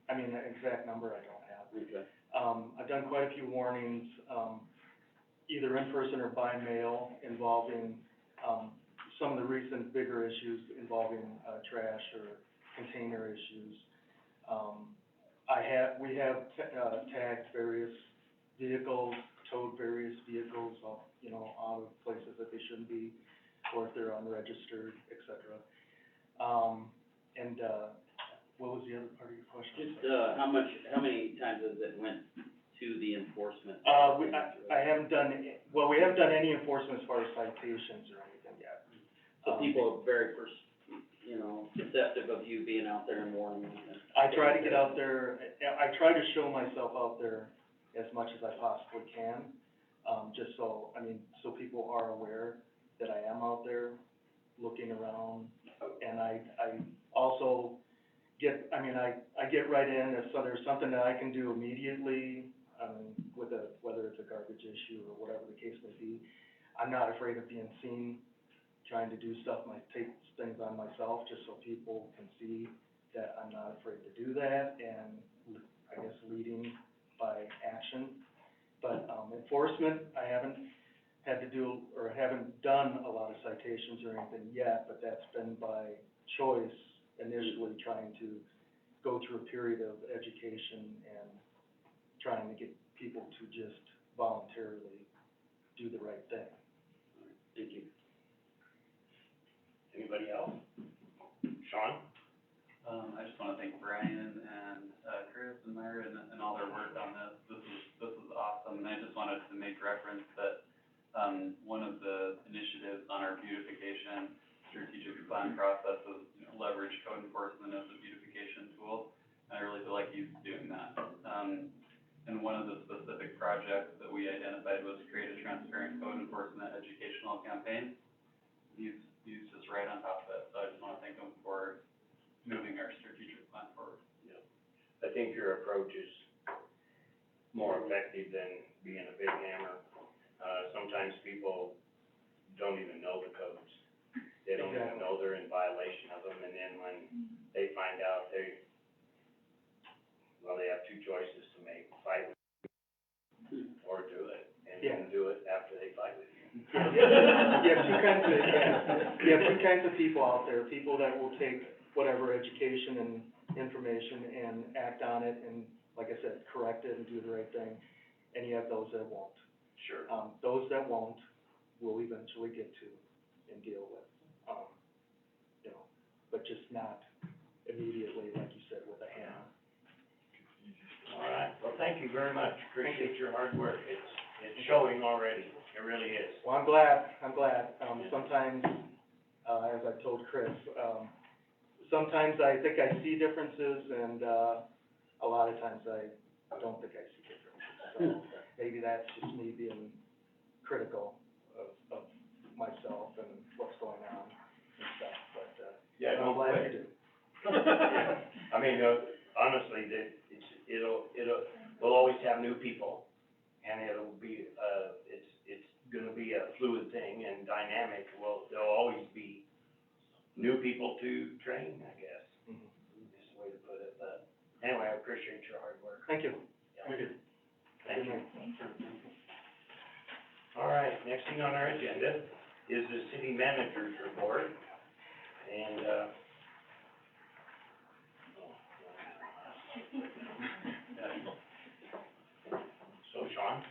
an exact number I don't have. Okay. I've done quite a few warnings, either in person or by mail, involving, some of the recent bigger issues involving, trash or container issues. We have tagged various vehicles, towed various vehicles, out of places that they shouldn't be, or if they're unregistered, et cetera. What was the other part of your question? Just, how many times has it went to the enforcement? I haven't done, we haven't done any enforcement as far as citations or anything yet. So people are very receptive of you being out there and warning them. I try to get out there, I try to show myself out there as much as I possibly can, just so people are aware that I am out there looking around. And I also get right in, if there's something that I can do immediately, whether it's a garbage issue or whatever the case may be, I'm not afraid of being seen trying to do stuff, take things on myself, just so people can see that I'm not afraid to do that, and I guess, leading by action. But, enforcement, I haven't had to do, or haven't done a lot of citations or anything yet, but that's been by choice, initially trying to go through a period of education and trying to get people to just voluntarily do the right thing. Thank you. Anybody else? Sean? I just wanna thank Brian and, Chris and Myra and all their work on this. This is awesome, and I just wanted to make reference that, one of the initiatives on our beautification strategic plan process is, leverage code enforcement as a beautification tool. And I really feel like he's doing that. And one of the specific projects that we identified was create a transparent code enforcement educational campaign. He's just right on top of it, so I just wanna thank him for moving our strategic plan forward. I think your approach is more effective than being a big hammer. Sometimes people don't even know the codes. They don't even know they're in violation of them, and then when they find out, they have two choices to make: fight with you or do it, and then do it after they fight with you. You have two kinds of people out there, people that will take whatever education and information and act on it and, like I said, correct it and do the right thing, and you have those that won't. Sure. Those that won't, we'll eventually get to and deal with, but just not immediately, like you said, with a hammer. All right, well, thank you very much, appreciate your hard work, it's showing already, it really is. Well, I'm glad, sometimes, as I told Chris, sometimes I think I see differences, and, a lot of times I don't think I see differences. So maybe that's just me being critical of myself and what's going on and stuff, but, Yeah, I'm glad you do. I mean, honestly, we'll always have new people, and it'll be, it's gonna be a fluid thing and dynamic. Well, there'll always be new people to train, I guess. Is the way to put it, but anyway, I appreciate your hard work. Thank you. Thank you. Thank you. All right, next thing on our agenda is the city manager's report, and, so Sean?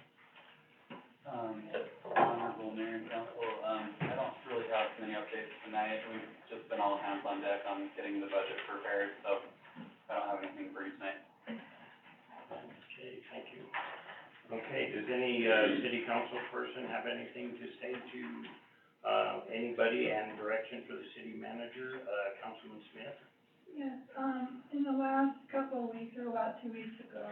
Honorable Mayor and Council, I don't really have many updates tonight. We've just been all hands on deck on getting the budget prepared, so I don't have anything for you tonight. Okay, thank you. Okay, does any, city council person have anything to say to, anybody and direction for the city manager, Councilman Smith? Yes, in the last couple of weeks, or about 2 weeks ago,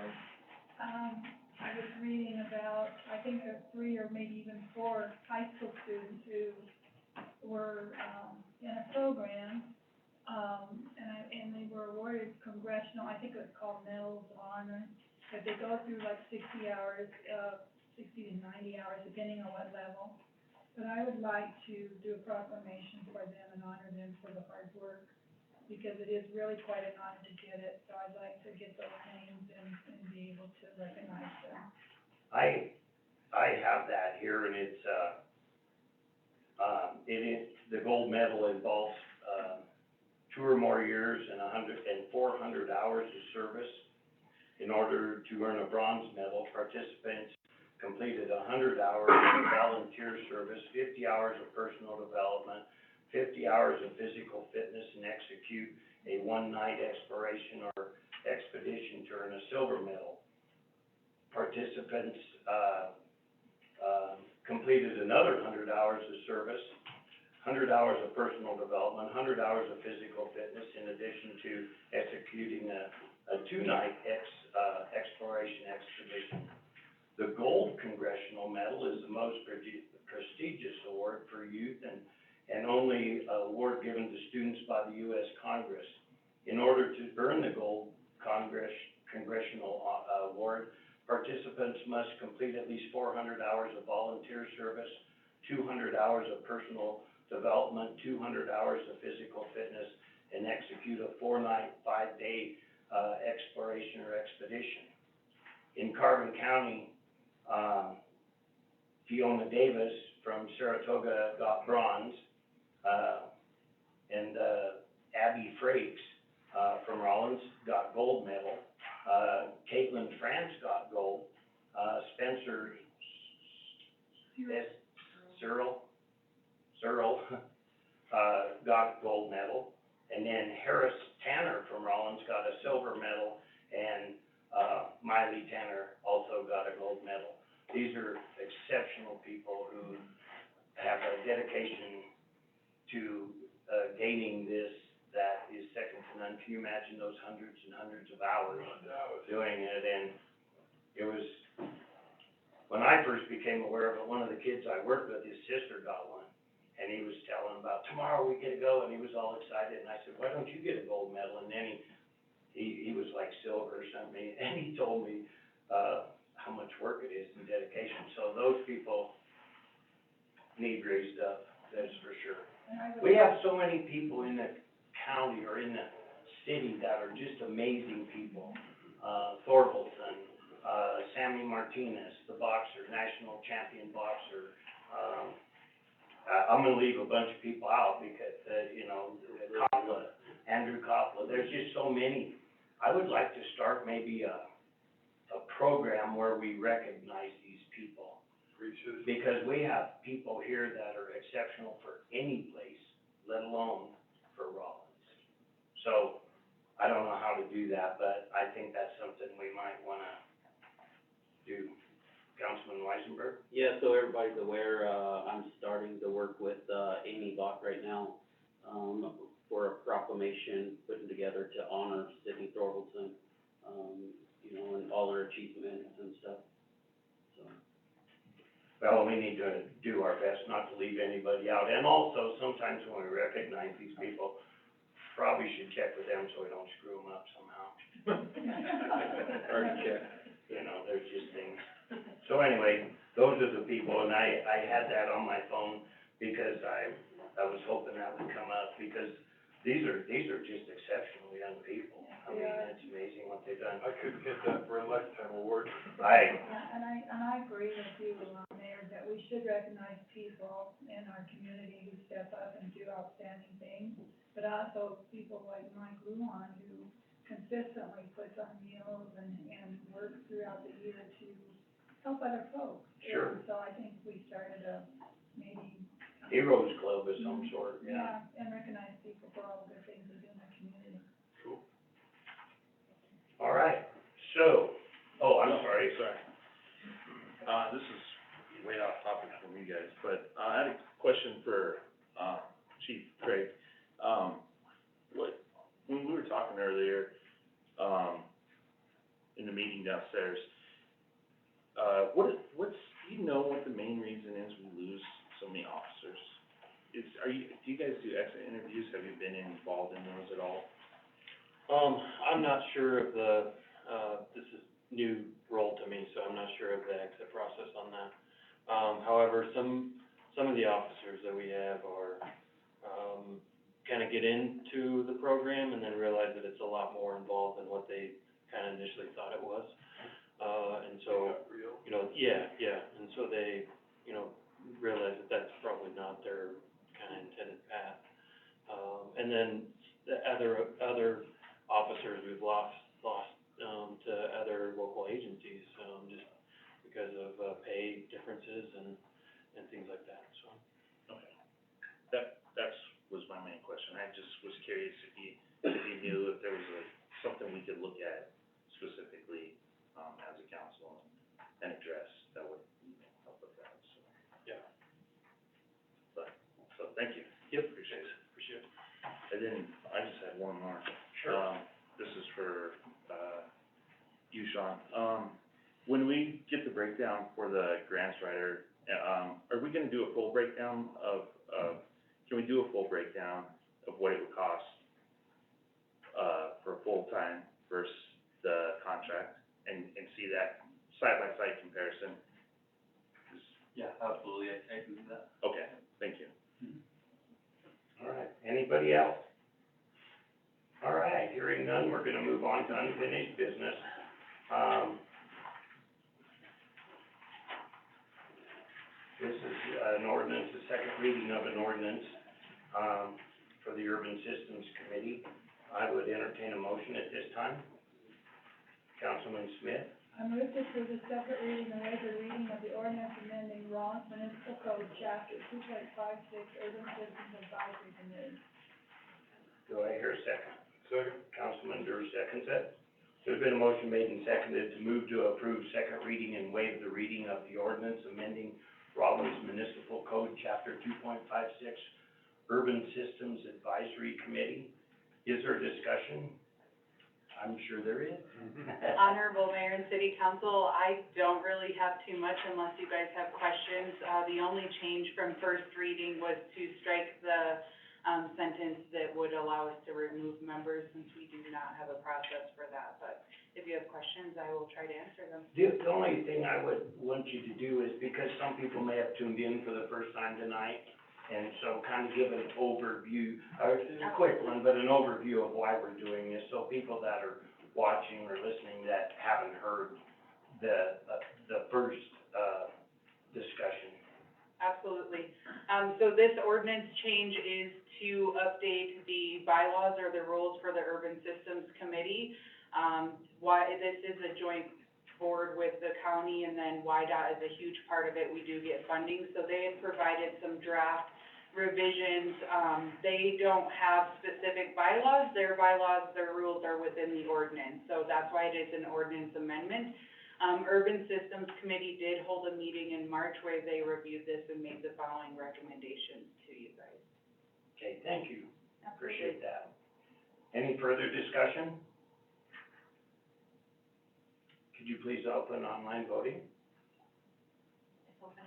I was reading about, I think there were 3 or maybe even 4 high school students who were, in a program, and they were awarded congressional, I think it was called Medals of Honor, but they go through like 60 hours, 60 to 90 hours, depending on what level. But I would like to do a proclamation for them and honor them for the hard work, because it is really quite an honor to get it, so I'd like to get those names and be able to recognize them. I have that here, and it's, the gold medal involves, 2 or more years and 400 hours of service. In order to earn a bronze medal, participants completed 100 hours of volunteer service, 50 hours of personal development, 50 hours of physical fitness, and execute a one-night exploration or expedition to earn a silver medal. Participants, completed another 100 hours of service, 100 hours of personal development, 100 hours of physical fitness, in addition to executing a 2-night exploration expedition. The Gold Congressional Medal is the most prestigious award for youth and only award given to students by the U.S. Congress. In order to earn the Gold Congressional Award, participants must complete at least 400 hours of volunteer service, 200 hours of personal development, 200 hours of physical fitness, and execute a 4-night, 5-day exploration or expedition. In Carbon County, Fiona Davis from Saratoga got bronze, and Abby Frakes, from Rollins got gold medal. Caitlin France got gold. Spencer Searle, got gold medal. And then Harris Tanner from Rollins got a silver medal, and, Miley Tanner also got a gold medal. These are exceptional people who have a dedication to, gaining this that is second to none. Can you imagine those hundreds and hundreds of hours doing it? And it was, when I first became aware of it, one of the kids I worked with, his sister got one. And he was telling about, tomorrow we get to go, and he was all excited, and I said, why don't you get a gold medal? And then he was like silver or something, and he told me, how much work it is and dedication. So those people need raised up, that's for sure. We have so many people in the county or in the city that are just amazing people. Thorvaldson, Sammy Martinez, the boxer, national champion boxer. I'm gonna leave a bunch of people out because, Kopla, Andrew Kopla, there's just so many. I would like to start maybe a program where we recognize these people. Because we have people here that are exceptional for any place, let alone for Rollins. So, I don't know how to do that, but I think that's something we might wanna do. Councilman Weisenberg? Yeah, so everybody's aware, I'm starting to work with, Amy Bach right now, for a proclamation putting together to honor Sydney Thorvaldson, and all her achievements and stuff, so. Well, we need to do our best not to leave anybody out, and also, sometimes when we recognize these people, probably should check with them so we don't screw them up somehow. Already checked. There's just things. So anyway, those are the people, and I had that on my phone because I was hoping that would come up, because these are just exceptional young people. I mean, it's amazing what they've done. I couldn't get that for a lifetime award. Yeah, and I agree with you, Mayor, that we should recognize people in our community who step up and do outstanding things, but also people like Mike Luan, who consistently puts on meals and works throughout the year to help other folks. Sure. And so I think we started maybe. Heroes Club of some sort, yeah. And recognize people for all the good things they do in the community. Cool. All right, so, I'm sorry. This is way off topic from you guys, but I had a question for, Chief Craig. When we were talking earlier, in the meeting downstairs, do you know what the main reason is we lose so many officers? Do you guys do exit interviews? Have you been involved in those at all? I'm not sure of this is new role to me, so I'm not sure of the exit process on that. However, some of the officers that we have are, kind of get into the program and then realize that it's a lot more involved than what they kind of initially thought it was. And so, and so they, realize that that's probably not their kind of intended path. And then the other officers we've lost to other local agencies, just because of, pay differences and things like that, so. Okay. That's was my main question. I just was curious if you knew if there was something we could look at specifically, as a council and address that would, help with that, so. Yeah. So thank you. Yep. Appreciate it. Appreciate it. And then I just had one more. Sure. This is for, you, Sean. When we get the breakdown for the grants writer, are we gonna do a full breakdown can we do a full breakdown of what it would cost, for full-time versus the contract, and see that side-by-side comparison? Yeah, absolutely, I can do that. Okay, thank you. All right, anybody else? All right, here Hearing none, we're gonna move on to unfinished business. This is an ordinance, the second reading of an ordinance, for the Urban Systems Committee. I would entertain a motion at this time. Councilman Smith? I move to approve the second reading and waive the reading of the ordinance amending Rawlins Municipal Code, Chapter 2.56, Urban Systems Advisory Committee. Do I hear a second? Second. Councilman Durr seconds it. There's been a motion made and seconded to move to approve second reading and waive the reading of the ordinance amending Rollins Municipal Code, Chapter 2.56, Urban Systems Advisory Committee. Is there discussion? I'm sure there is. Honorable Mayor and City Council, I don't really have too much unless you guys have questions. The only change from first reading was to strike the, sentence that would allow us to remove members, since we do not have a process for that. But if you have questions, I will try to answer them. The only thing I would want you to do is, because some people may have tuned in for the first time tonight, and so kind of give an overview, a quick one, but an overview of why we're doing this, so people that are watching or listening that haven't heard the first, discussion. Absolutely. So this ordinance change is to update the bylaws or the rules for the Urban Systems Committee. This is a joint board with the county, and then YDOT is a huge part of it. We do get funding, so they have provided some draft revisions. They don't have specific bylaws. Their bylaws, their rules are within the ordinance, so that's why it is an ordinance amendment. Urban Systems Committee did hold a meeting in March where they reviewed this and made the following recommendations to you guys. Okay, thank you. Appreciate that. Any further discussion? Could you please open online voting? It's open.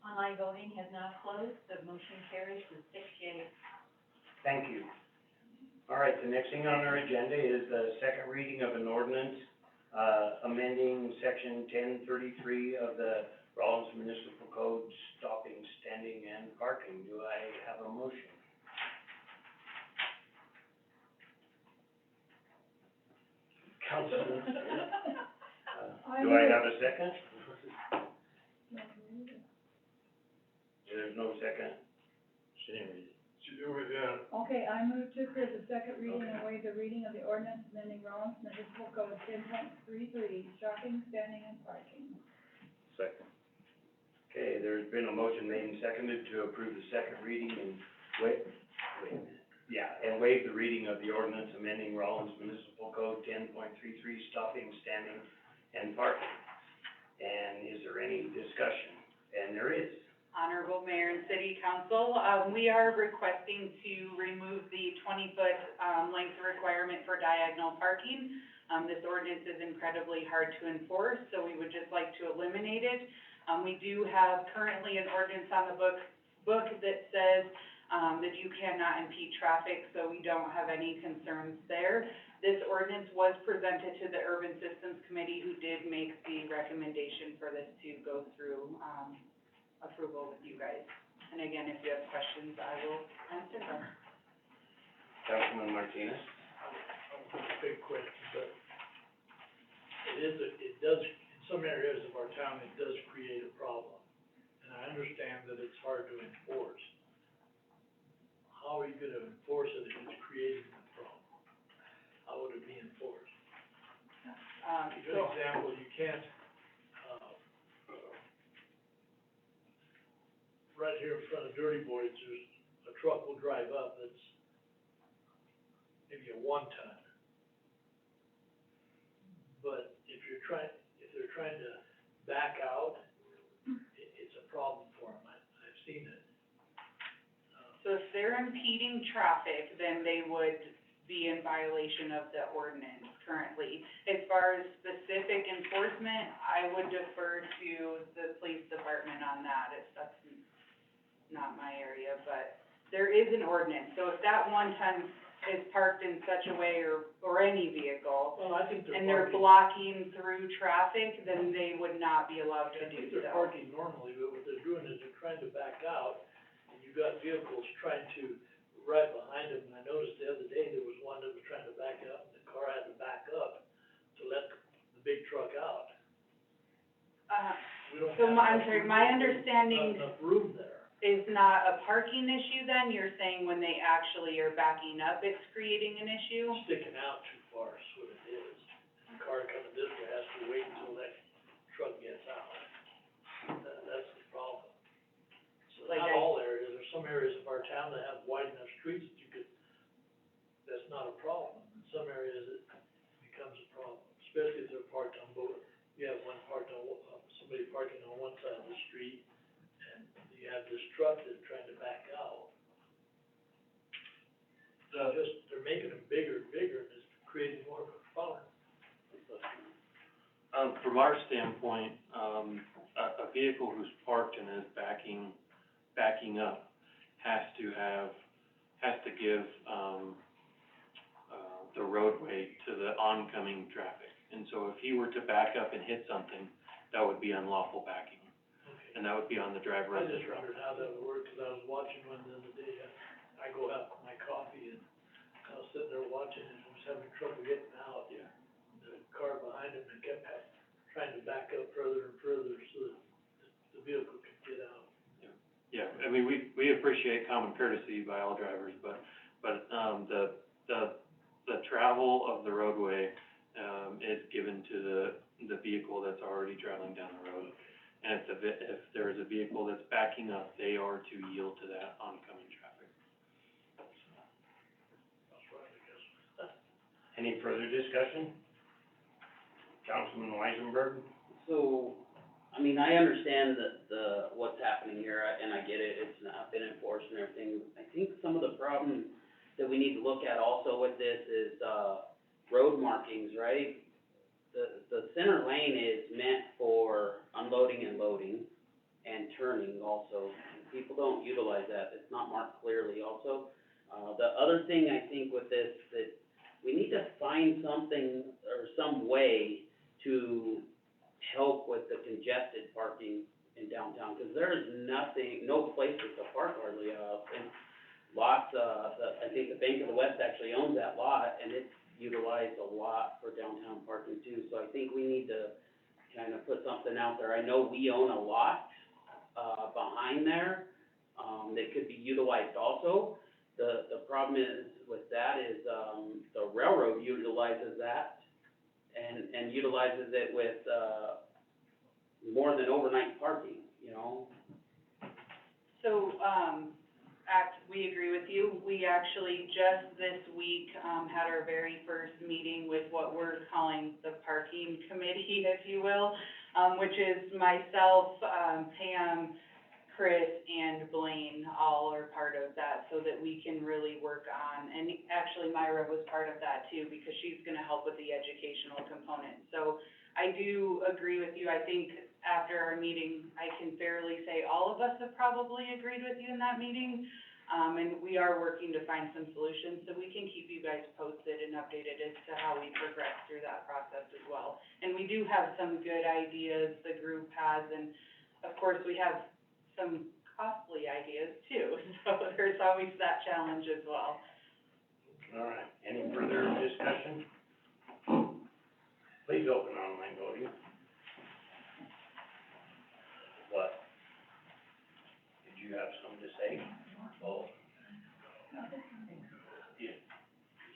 Online voting has now closed, the motion carries with 6 yeas. Thank you. All right, the next thing on our agenda is the second reading of an ordinance, amending section 1033 of the Rollins Municipal Code, stopping, standing, and parking. Do I have a motion? Councilman Smith? Do I have a second? There's no second. She didn't read it. Yeah. Okay, I move to approve the second reading and waive the reading of the ordinance amending Rawlins Municipal Code 10.33, shopping, standing, and parking. Second. Okay, there's been a motion made and seconded to approve the second reading and waive the reading of the ordinance amending Rollins Municipal Code 10.33, stopping, standing, and parking. And is there any discussion? And there is. Honorable Mayor and City Council, we are requesting to remove the 20-foot length requirement for diagonal parking. This ordinance is incredibly hard to enforce, so we would just like to eliminate it. We do have currently an ordinance on the book that says that you cannot impede traffic, so we don't have any concerns there. This ordinance was presented to the Urban Systems Committee, who did make the recommendation for this to go through approval with you guys. And again, if you have questions, I will answer them. Councilman Martinez? Big question, but it does, in some areas of our town, it does create a problem. And I understand that it's hard to enforce. How are you gonna enforce it if it's creating a problem? How would it be enforced? A good example, you can't, right here in front of Dirty Boys, there's a truck will drive up that's maybe a 1-ton. But if they're trying to back out, it's a problem for them. I've seen it. So if they're impeding traffic, then they would be in violation of the ordinance currently. As far as specific enforcement, I would defer to the police department on that, if that's not my area, but there is an ordinance. So if that one ton is parked in such a way, or any vehicle, Well, I think and they're blocking through traffic, then they would not be allowed to I do think they're so. parking normally, but what they're doing is they're trying to back out, and you've got vehicles trying to, right behind them, and I noticed the other day, there was one that was trying to back out, and the car had to back up to let the big truck out. We don't So have I'm enough sorry, room- my understanding Not enough room there. is not a parking issue then? You're saying when they actually are backing up, it's creating an issue? Sticking out too far is what it is. The car coming this way has to wait until that truck gets out. That's the problem. So Like not I- all areas, there's some areas of our town that have wide enough streets that you could, that's not a problem. In some areas, it becomes a problem, especially if they're parked on both. You have one parked on, somebody parking on one side of the street, and you have this truck that's trying to back out. They're making them bigger and bigger, and it's creating more of a problem. From our standpoint, a vehicle who's parked and is backing up has to give, the roadway to the oncoming traffic. And so if he were to back up and hit something, that would be unlawful backing, Okay. and that would be on the driver I of the just truck. wondered how that would work, 'cause I was watching one the other day, I go out for my coffee, and I was sitting there watching, and I was having trouble getting out. Yeah. The car behind him, and kept trying to back up further and further, so that the vehicle could get out. Yeah, I mean, we appreciate common courtesy by all drivers, but, the travel of the roadway, is given to the vehicle that's already traveling down the road. And if there is a vehicle that's backing up, they are to yield to that oncoming traffic. That's right, I guess. Any further discussion? Councilman Weisenberg? So, I mean, I understand what's happening here, and I get it, it's not been enforced and everything. I think some of the problems that we need to look at also with this is, road markings, right? The center lane is meant for unloading and loading and turning also. People don't utilize that, it's not marked clearly also. The other thing I think with this, that we need to find something or some way to help with the congested parking in downtown, because there is no places to park hardly, and lots, I think the Bank of the West actually owns that lot, and it's utilized a lot for downtown parking too, so I think we need to kind of put something out there. I know we own a lot, behind there, that could be utilized also. The problem is, with that is, the railroad utilizes that, and utilizes it with, more than overnight parking, you know? So, we agree with you. We actually just this week, had our very first meeting with what we're calling the parking committee, if you will, which is myself, Pam, Chris, and Blaine, all are part of that, so that we can really work on, and actually Myra was part of that too, because she's gonna help with the educational component. So I do agree with you. I think after our meeting, I can fairly say all of us have probably agreed with you in that meeting. And we are working to find some solutions, so we can keep you guys posted and updated as to how we progress through that process as well. And we do have some good ideas, the group has, and of course, we have some costly ideas too, so there's always that challenge as well. All right, any further discussion? Please open online voting. What? Did you have something to say? Oh. Yeah.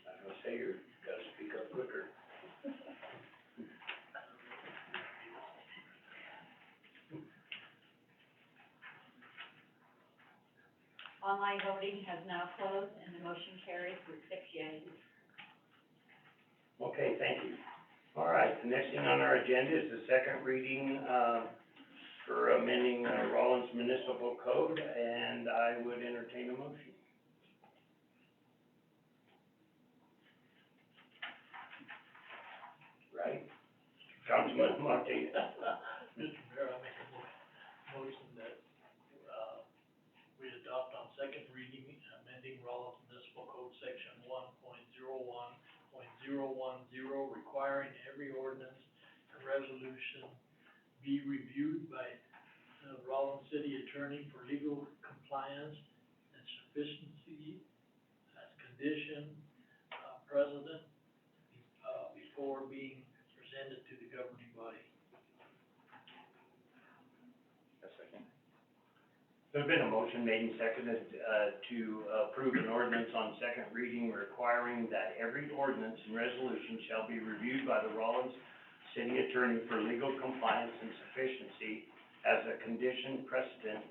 I was gonna say, you gotta speak up quicker. Online voting has now closed, and the motion carries with 6 yeas. Okay, thank you. All right, the next thing on our agenda is the second reading, for amending, Rollins Municipal Code, and I would entertain a motion. Right? Councilman Martinez. Mr. Mayor, I make a motion that, we second reading, amending Rollins Municipal Code Section 1.01.010, requiring every ordinance and resolution be reviewed by the Rollins City Attorney for legal compliance and sufficiency as condition, precedent, before being presented to the governing body. A second. There's been a motion made and seconded, to approve an ordinance on second reading requiring that every ordinance and resolution shall be reviewed by the Rollins City Attorney for legal compliance and sufficiency as a condition precedent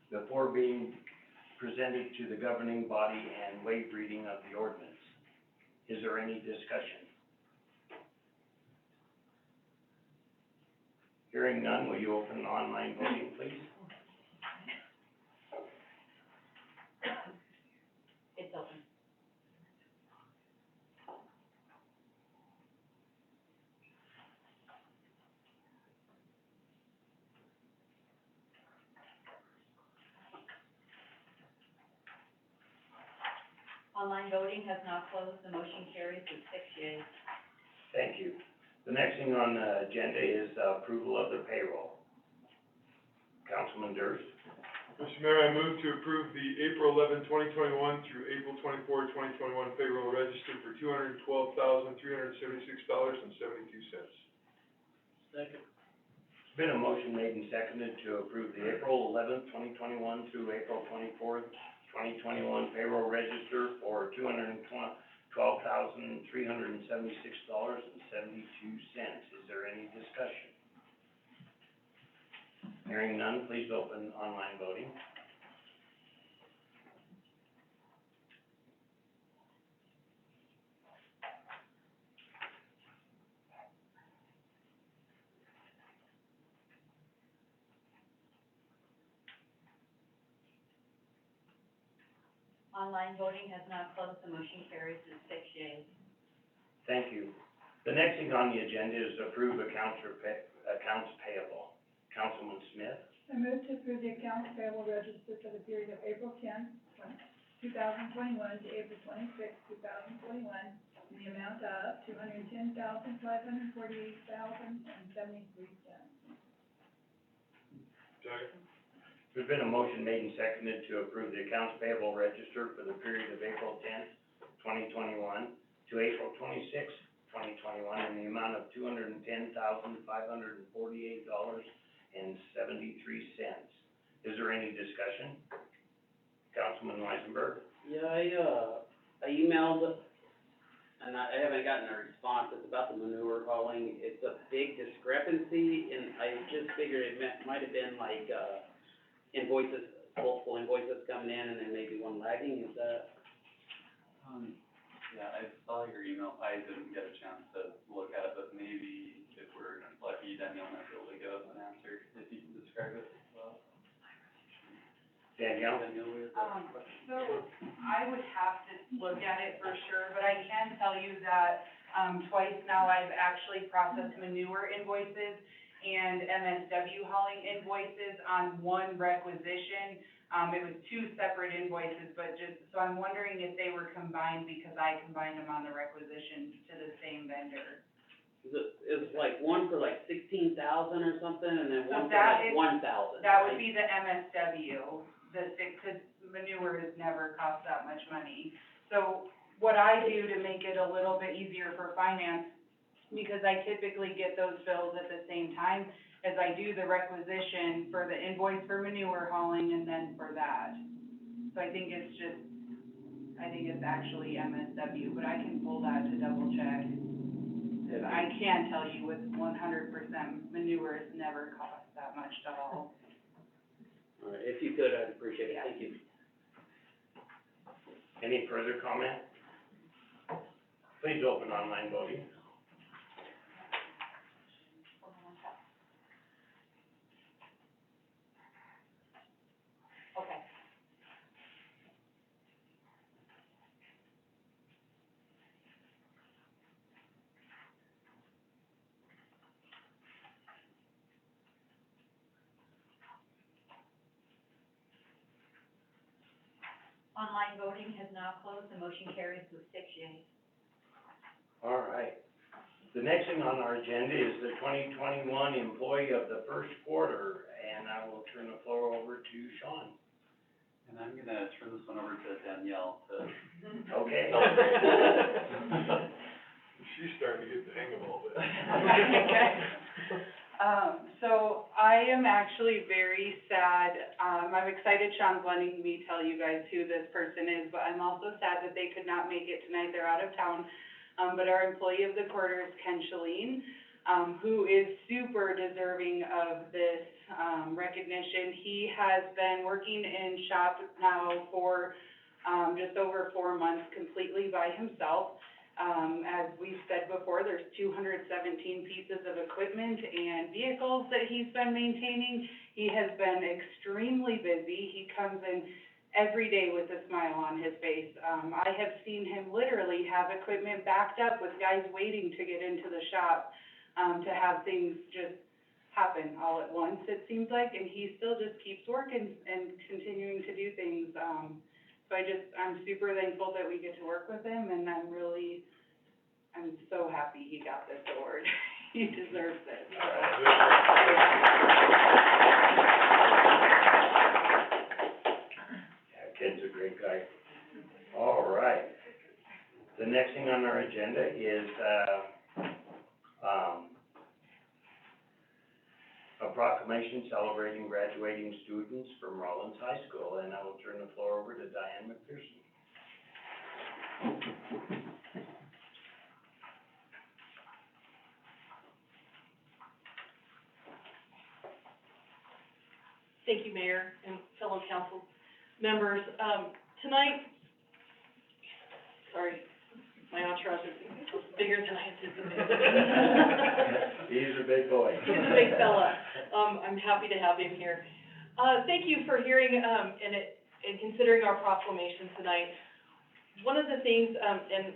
before being presented to the governing body and waive reading of the ordinance. Is there any discussion? Hearing none, will you open online voting, please? It's open. Online voting has now closed, the motion carries with 6 yeas. Thank you. The next thing on the agenda is approval of the payroll. Councilman Durst. Mr. Mayor, I move to approve the April 11, 2021 through April 24, 2021 payroll register for $212,376.72. Second. There's been a motion made and seconded to approve the April 11th, 2021 through April 24th, 2021 payroll register for $212,376.72. Is there any discussion? Hearing none, please open online voting. Online voting has now closed, the motion carries with 6 yeas. Thank you. The next thing on the agenda is to approve accounts payable. Councilman Smith. I move to approve the accounts payable register for the period of April 10, 2021 to April 26, 2021, in the amount of $210,548.73. Second. There's been a motion made and seconded to approve the accounts payable register for the period of April 10th, 2021 to April 26th, 2021 in the amount of $210,548.73. Is there any discussion? Councilman Weisenberg? Yeah, I emailed, and I haven't gotten a response, it's about the manure hauling. It's a big discrepancy, and I just figured it might have been like, invoices, multiple invoices coming in, and then maybe one lagging, is that? Yeah, I saw your email, I didn't get a chance to look at it, but maybe if we're lucky, Danielle might be able to give us an answer, if you can describe it as well. Danielle? So I would have to look at it for sure, but I can tell you that, twice now I've actually processed manure invoices and MSW hauling invoices on one requisition. It was two separate invoices, but so I'm wondering if they were combined because I combined them on the requisition to the same vendor. It's like one for like 16,000 or something, and then So one for that like is- 1,000, That right? would be the MSW, because manure has never cost that much money. So what I do to make it a little bit easier for finance, because I typically get those bills at the same time, is I do the requisition for the invoice for manure hauling and then for that. So I think it's actually MSW, but I can pull that to double check. I can tell you with 100% manure has never cost that much to haul. All right, if you could, I'd appreciate it, thank you. Any further comment? Please open online voting. Okay. Online voting has now closed. The motion carries with 6 yeas. All right. The next thing on our agenda is the 2021 Employee of the First Quarter, and I will turn the floor over to Sean. And I'm gonna turn this one over to Danielle to. Okay. She's starting to get the hang of all this. So I am actually very sad, I'm excited Sean's letting me tell you guys who this person is, but I'm also sad that they could not make it tonight, they're out of town. But our employee of the quarter is Ken Shalene, who is super deserving of this, recognition. He has been working in shop now for, just over 4 months completely by himself. As we've said before, there's 217 pieces of equipment and vehicles that he's been maintaining. He has been extremely busy. He comes in every day with a smile on his face. I have seen him literally have equipment backed up with guys waiting to get into the shop, to have things just happen all at once, it seems like, and he still just keeps working and continuing to do things. So I'm super thankful that we get to work with him, and I'm so happy he got this award. He deserves it. Yeah, Ken's a great guy. All right. The next thing on our agenda is, a proclamation celebrating graduating students from Rollins High School, and I will turn the floor over to Diane McPherson. Thank you, Mayor and fellow council members. Tonight, sorry, my entourage is bigger than I anticipated. He's a big boy. He's a big fella. I'm happy to have him here. Thank you for hearing, and considering our proclamation tonight. One of the things, and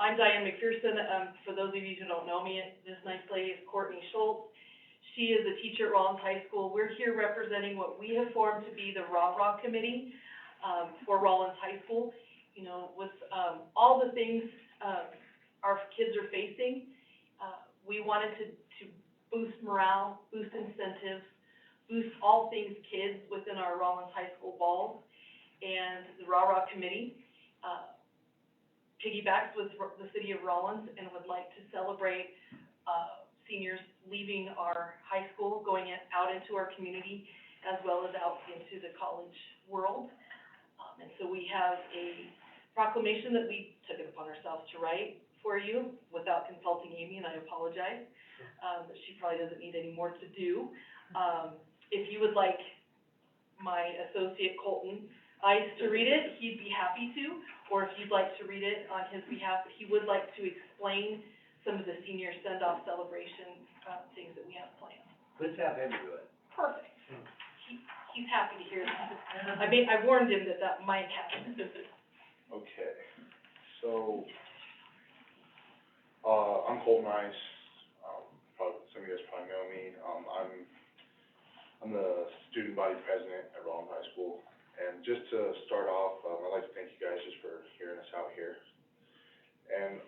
I'm Diane McPherson, for those of you who don't know me, this nice lady is Courtney Schultz. She is a teacher at Rollins High School. We're here representing what we have formed to be the Rah-Rah Committee, for Rollins High School. You know, with, all the things, our kids are facing, we wanted to boost morale, boost incentives, boost all things kids within our Rollins High School balls. And the Rah-Rah Committee, piggybacks with the city of Rollins and would like to celebrate, seniors leaving our high school, going out into our community, as well as out into the college world. And so we have a proclamation that we took it upon ourselves to write for you without consulting Amy, and I apologize. But she probably doesn't need any more to do. If you would like my associate Colton Ice to read it, he'd be happy to, or if you'd like to read it on his behalf, but he would like to explain some of the senior send-off celebration, things that we have planned. Let's have him do it. Perfect. He's happy to hear that. I warned him that that might happen. Okay, so, I'm Colton Ice, probably, some of you guys probably know me, I'm the student body president at Rollins High School, and just to start off, I'd like to thank you guys just for hearing us out here. And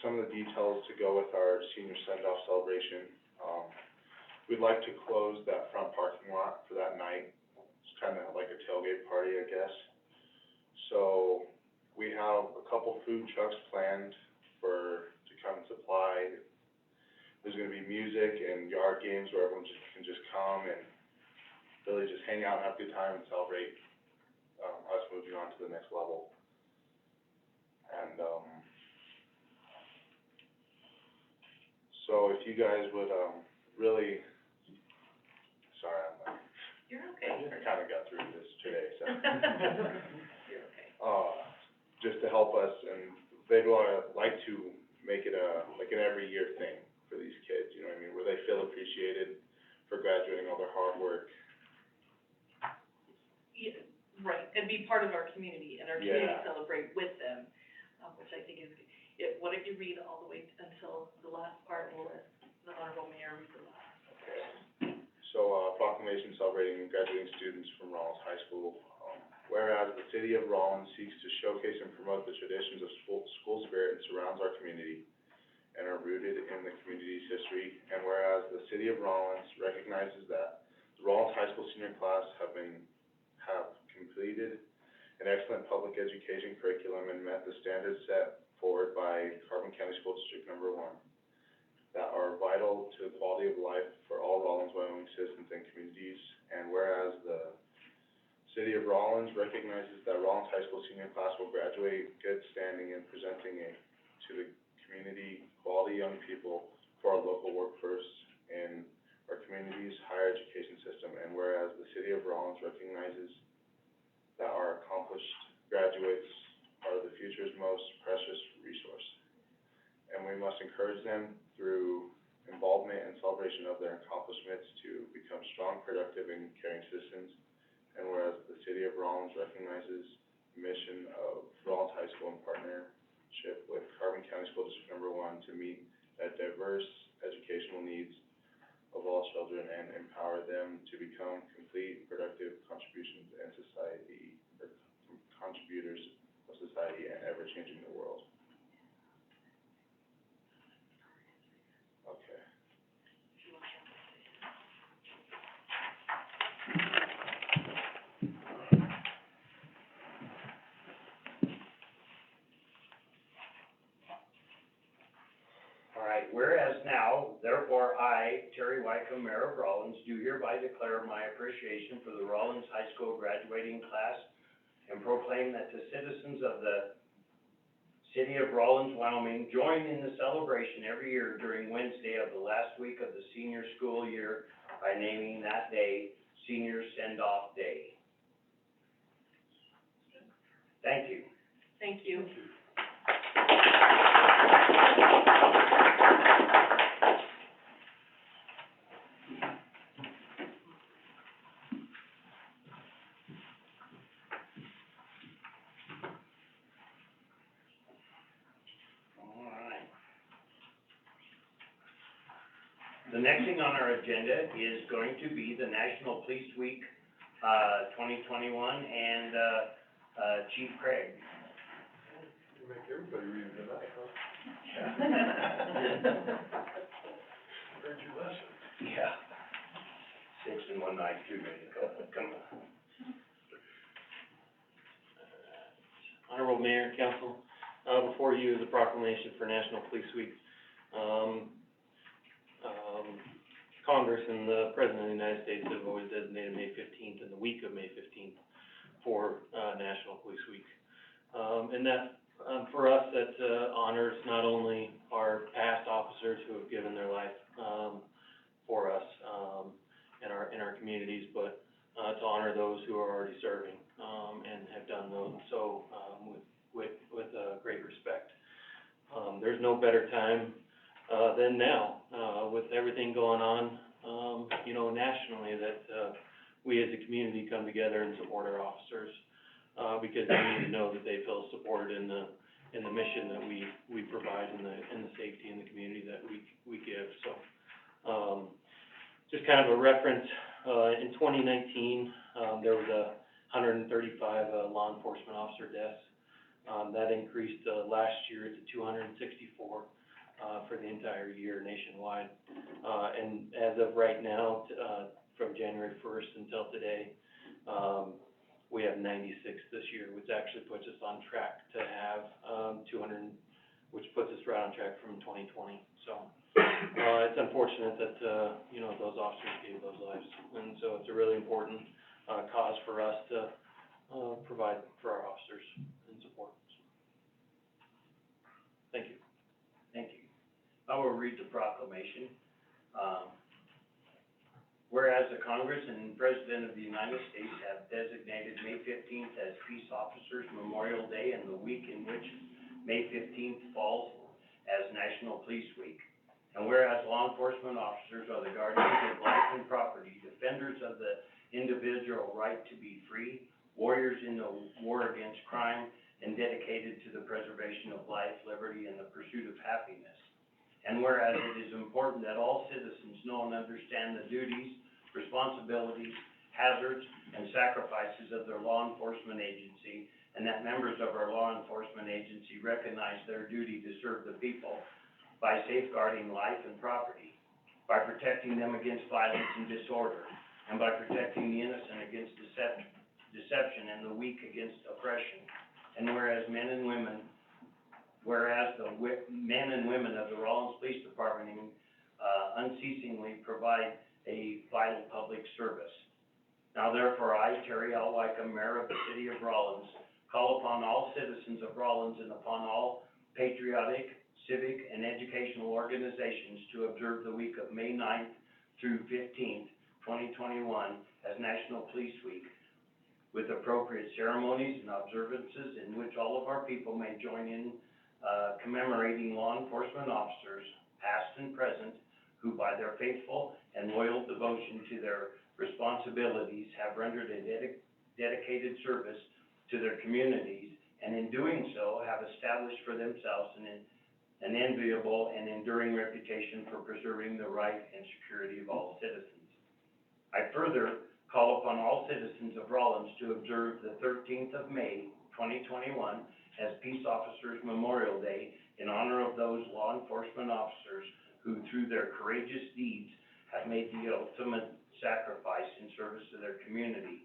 some of the details to go with our senior send-off celebration, we'd like to close that front parking lot for that night. It's kind of like a tailgate party, I guess. So, we have a couple food trucks planned to come supply. There's gonna be music and yard games where everyone can just come and really just hang out and have a good time and celebrate, us moving on to the next level. And, so if you guys would, really, sorry, You're okay. I kinda got through this today, so. You're okay. Just to help us, and they'd like to make it like an every year thing for these kids, you know what I mean, where they feel appreciated for graduating all their hard work. Yeah, right, and be part of our community, and our community Yeah. celebrate with them, which I think is, why don't you read all the way until the last part, and we'll let the Honorable Mayor read the last. Okay. So, proclamation celebrating graduating students from Rollins High School. whereas the city of Rollins seeks to showcase and promote the traditions of school spirit and surrounds our community and are rooted in the community's history, and whereas the city of Rollins recognizes that the Rollins High School senior class have completed an excellent public education curriculum and met the standards set forward by Carbon County School District Number 1 that are vital to the quality of life for all Rollins, Wyoming citizens and communities, and whereas the City of Rollins recognizes that Rollins High School senior class will graduate good standing in presenting to the community quality young people for our local workforce in our community's higher education system, and whereas the City of Rollins recognizes that our accomplished graduates are the future's most precious resource, and we must encourage them through involvement and celebration of their accomplishments to become strong, productive, and caring citizens. And whereas the City of Rollins recognizes the mission of Rollins High School in partnership with Carbon County School District Number 1 to meet the diverse educational needs of all children and empower them to become complete, productive contributions in society, or contributors of society and ever-changing the world. Okay. All right, whereas now, therefore I, Terry Wycombe, Mayor of Rollins, do hereby declare my appreciation for the Rollins High School graduating class and proclaim that the citizens of the City of Rollins, Wyoming, join in the celebration every year during Wednesday of the last week of the senior school year by naming that day Senior Send-Off Day. Thank you. Thank you. The next thing on our agenda is going to be the National Police Week, 2021, and, Chief Craig. You make everybody read it tonight, huh? Heard your lesson. Yeah. 6 in one night, too many, come on. Honorable Mayor, Council, before you is a proclamation for National Police Week. Congress and the President of the United States have always designated May 15th and the week of May 15th for National Police Week. And that, for us, that honors not only our past officers who have given their life for us in our communities, but to honor those who are already serving and have done so with great respect. There's no better time than now, with everything going on, nationally, that we as a community come together and support our officers, because they need to know that they feel supported in the mission that we provide in the safety in the community that we give. So, just kind of a reference, in 2019, there was 135 law enforcement officer deaths. That increased last year to 264 for the entire year nationwide. And as of right now, from January 1st until today, we have 96 this year, which actually puts us on track to have 200, which puts us right on track from 2020. So it's unfortunate that those officers gave those lives, and so it's a really important cause for us to provide for our officers and support. Thank you. Thank you. I will read the proclamation. Whereas the Congress and President of the United States have designated May 15th as Peace Officers Memorial Day and the week in which May 15th falls as National Police Week. And whereas law enforcement officers are the guardians of life and property, defenders of the individual right to be free, warriors in the war against crime, and dedicated to the preservation of life, liberty, and the pursuit of happiness. And whereas it is important that all citizens know and understand the duties, responsibilities, hazards, and sacrifices of their law enforcement agency, and that members of our law enforcement agency recognize their duty to serve the people by safeguarding life and property, by protecting them against violence and disorder, and by protecting the innocent against deception and the weak against oppression. And whereas the men and women of the Rawlins Police Department unceasingly provide a vital public service. Now therefore, I, Terry L. Wycombe, Mayor of the City of Rawlins, call upon all citizens of Rawlins and upon all patriotic, civic, and educational organizations to observe the week of May 9th through 15th, 2021 as National Police Week, with appropriate ceremonies and observances in which all of our people may join in commemorating law enforcement officers, past and present, who by their faithful and loyal devotion to their responsibilities have rendered a dedicated service to their communities, and in doing so have established for themselves an enviable and enduring reputation for preserving the right and security of all citizens. I further call upon all citizens of Rawlins to observe the 13th of May, 2021, as Peace Officers Memorial Day in honor of those law enforcement officers who, through their courageous deeds, have made the ultimate sacrifice in service to their community,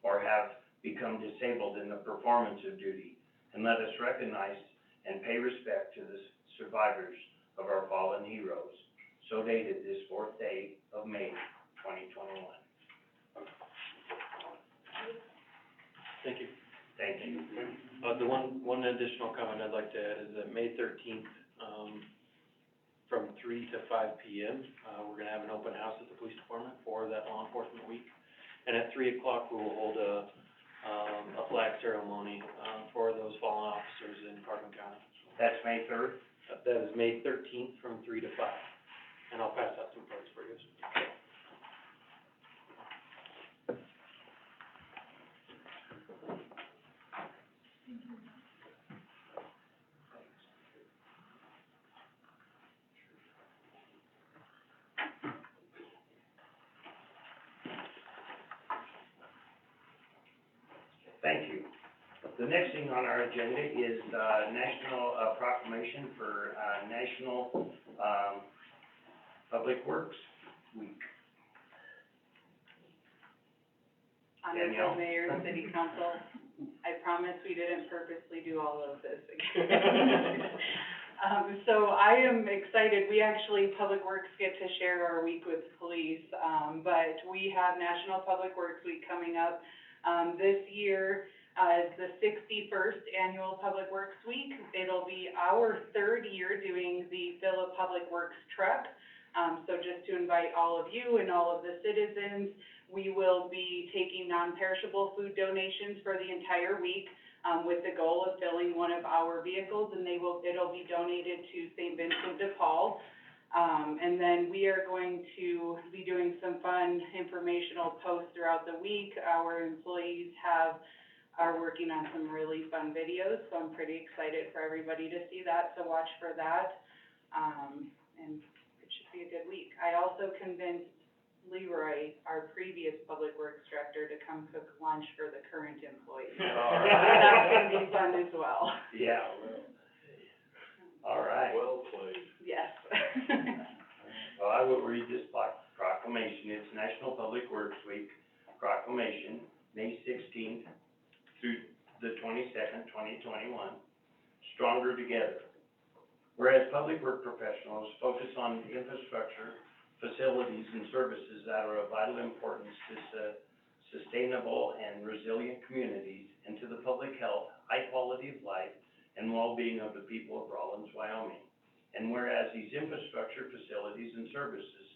or have become disabled in the performance of duty. And let us recognize and pay respect to the survivors of our fallen heroes. So dated this 4th day of May, 2021. Thank you. Thank you. The one additional comment I'd like to add is that May 13th, from 3 to 5 p.m., we're gonna have an open house at the police department for that law enforcement week. And at 3 o'clock, we will hold a flag ceremony, for those fallen officers in Carbon County. That's May 3rd? That is May 13th from 3 to 5. And I'll pass out some cards for you. Thank you. The next thing on our agenda is, national, proclamation for, National, Public Works Week. Danielle? Honorable Mayor and City Council, I promise we didn't purposely do all of this again. So I am excited, we actually, Public Works get to share our week with police, but we have National Public Works Week coming up. This year, is the 61st Annual Public Works Week. It'll be our 3rd year doing the Phillip Public Works Truck. So just to invite all of you and all of the citizens, we will be taking non-perishable food donations for the entire week, with the goal of filling one of our vehicles, and it'll be donated to St. Vincent de Paul. And then we are going to be doing some fun informational posts throughout the week. Our employees are working on some really fun videos, so I'm pretty excited for everybody to see that, so watch for that. And it should be a good week. I also convinced Leroy, our previous Public Works Director, to come cook lunch for the current employees. All right. That's gonna be fun as well. Yeah, all right. Well played. Yes. Well, I will read this proclamation. It's National Public Works Week proclamation, May 16th through the 22nd, 2021. Stronger Together. Whereas public work professionals focus on infrastructure, facilities, and services that are of vital importance to sustainable and resilient communities and to the public health, high quality of life, and well-being of the people of Rawlins, Wyoming. And whereas these infrastructure, facilities, and services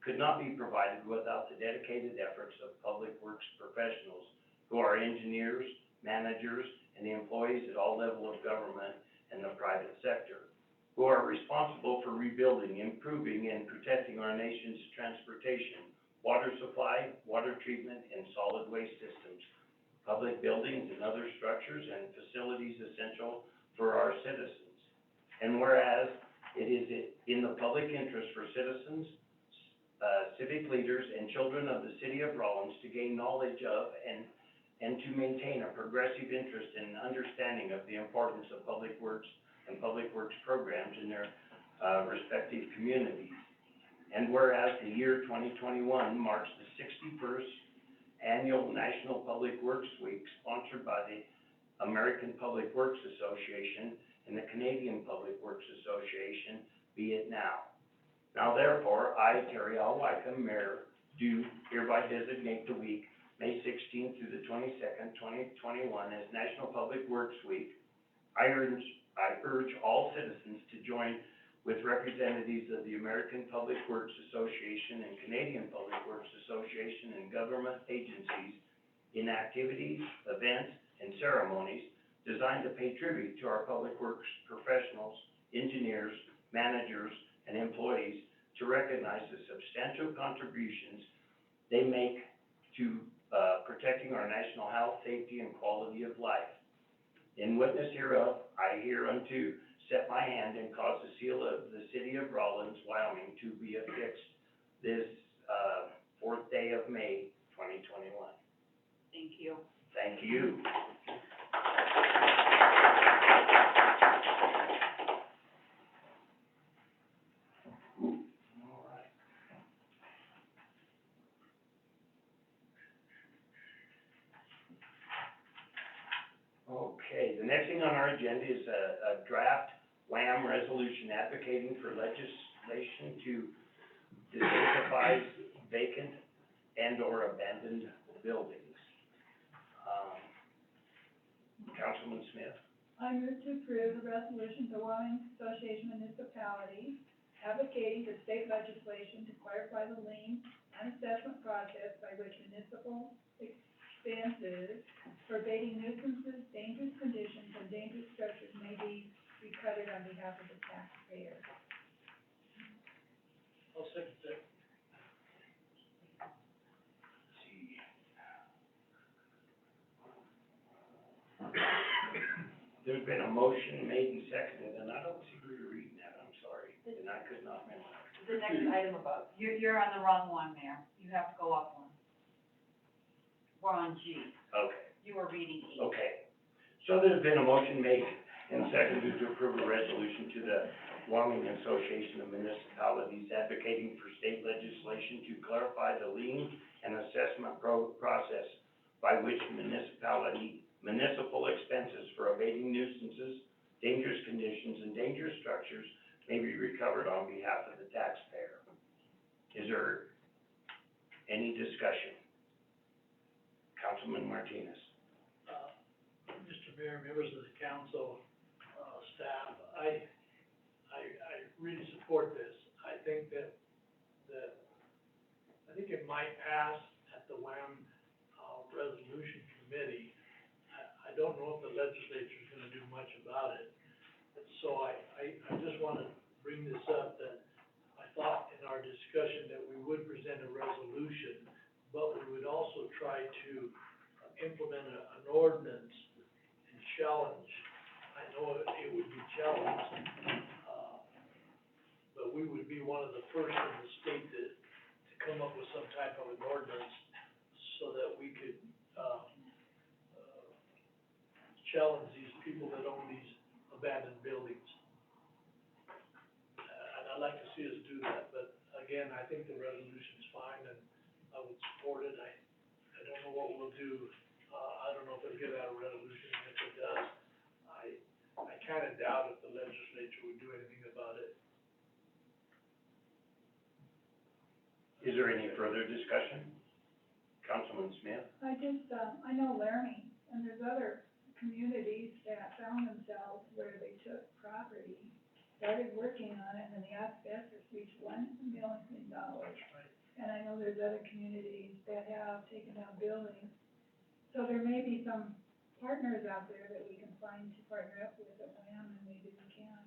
could not be provided without the dedicated efforts of public works professionals who are engineers, managers, and employees at all levels of government and the private sector, who are responsible for rebuilding, improving, and protecting our nation's transportation, water supply, water treatment, and solid waste systems, public buildings and other structures and facilities essential for our citizens. And whereas it is in the public interest for citizens, civic leaders, and children of the city of Rollins to gain knowledge of and to maintain a progressive interest and understanding of the importance of public works and public works programs in their respective communities. And whereas the year 2021 marks the 61st annual National Public Works Week, sponsored by the American Public Works Association and the Canadian Public Works Association, be it now. Now therefore, I, Terry L. Wycombe, Mayor, do hereby designate the week, May 16th through the 22nd, 2021, as National Public Works Week. I urge all citizens to join with representatives of the American Public Works Association and Canadian Public Works Association and government agencies in activities, events, and ceremonies designed to pay tribute to our public works professionals, engineers, managers, and employees, to recognize the substantial contributions they make to protecting our national health, safety, and quality of life. In witness hereof, I hereunto set my hand and cause the seal of the city of Rollins, Wyoming, to be affixed this 4th day of May, 2021. Thank you. Thank you. All right. Okay, the next thing on our agenda is a draft WHAM resolution advocating for legislation to designify vacant and/or abandoned buildings. Councilman Smith? I move to approve the resolution to Wyoming Association of Municipalities advocating for state legislation to clarify the lien and assessment process by which municipal expenses for abating nuisances, dangerous conditions, and dangerous structures may be recovered on behalf of the taxpayer. I'll second that. There's been a motion made and seconded, and I don't see who you're reading that, I'm sorry, and I could not memorize. The next item above. You're on the wrong one, Mayor. You have to go up one. We're on G. Okay. You were reading E. Okay, so there's been a motion made and seconded to approve a resolution to the Wyoming Association of Municipalities advocating for state legislation to clarify the lien and assessment process by which municipal expenses for abating nuisances, dangerous conditions, and dangerous structures may be recovered on behalf of the taxpayer. Is there any discussion? Councilman Martinez. Mr. Mayor, members of the council, staff, I really support this. I think that I think it might pass at the WHAM, resolution committee. I don't know if the legislature's gonna do much about it. So I just wanna bring this up, that I thought in our discussion that we would present a resolution, but we would also try to implement an ordinance and challenge. I know it would be challenged, but we would be one of the first in the state to come up with some type of an ordinance so that we could, challenge these people that own these abandoned buildings. And I'd like to see us do that, but again, I think the resolution's fine and I would support it. I don't know what we'll do. I don't know if it'll get out a resolution, and if it does, I kinda doubt if the legislature would do anything about it. Is there any further discussion? Councilman Smith? I know Laramie, and there's other communities that found themselves where they took property, started working on it, and the asbestos reached $1 million. And I know there's other communities that have taken down buildings. So there may be some partners out there that we can find to partner up with at WHAM, and maybe we can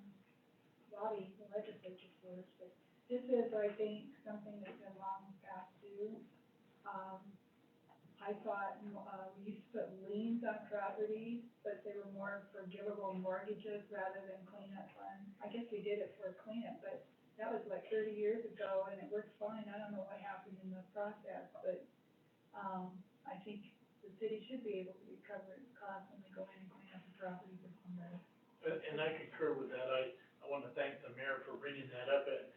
lobby the legislature for us. But this is, I think, something that's been long past due. I thought, we used to put liens on properties, but they were more forgivable mortgages rather than cleanup funds. I guess we did it for cleanup, but that was like 30 years ago, and it worked fine. I don't know what happened process, but, I think the city should be able to recover its costs when they go in and clean up the property for somebody. And I concur with that. I wanna thank the mayor for bringing that up. It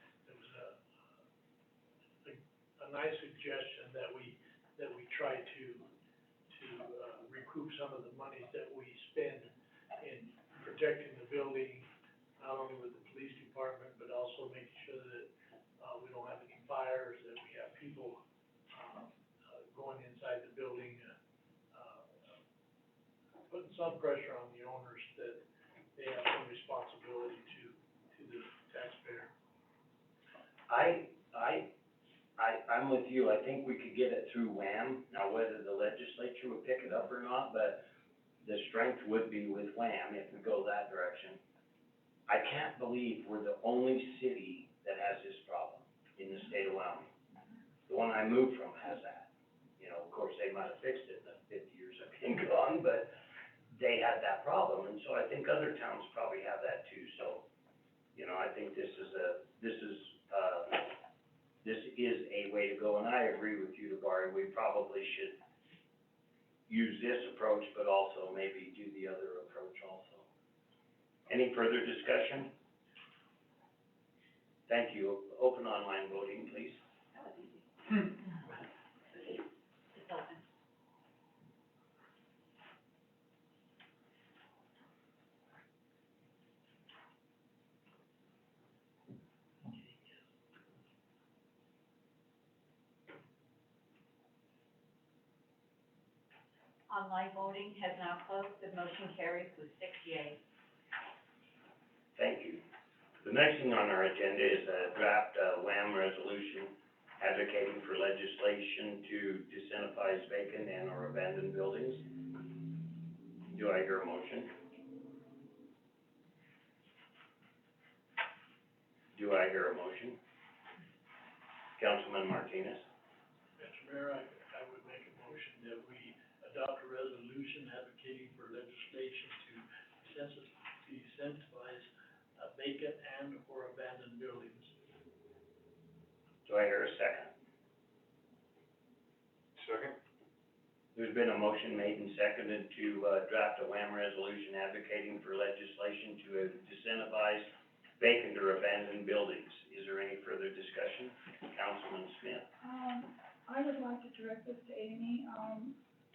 was a nice suggestion that we try to recoup some of the monies that we spend in protecting the building, not only with the police department, but also making sure that, we don't have any fires, that we have people, going inside the building, putting some pressure on the owners that they have some responsibility to the taxpayer. I'm with you, I think we could get it through WHAM, now whether the legislature would pick it up or not, but the strength would be with WHAM if we go that direction. I can't believe we're the only city that has this problem in the state of Wyoming. The one I moved from has that. You know, of course, they might have fixed it in the 50 years I've been gone, but they had that problem, and so I think other towns probably have that too, so, you know, I think this is a way to go, and I agree with you, Tabari, we probably should use this approach, but also maybe do the other approach also. Any further discussion? Thank you. Open online voting, please. That was easy. It's open. Online voting has now closed, the motion carries with 6 yeas. Thank you. The next thing on our agenda is a draft WHAM resolution advocating for legislation to designify vacant and or abandoned buildings. Do I hear a motion? Do I hear a motion? Councilman Martinez? Mr. Mayor, I would make a motion that we adopt a resolution advocating for legislation to incentivize vacant and or abandoned buildings. Do I hear a second? Second? There's been a motion made and seconded to draft a WHAM resolution advocating for legislation to disincentivize vacant or abandoned buildings. Is there any further discussion? Councilman Smith? I would like to direct this to Amy.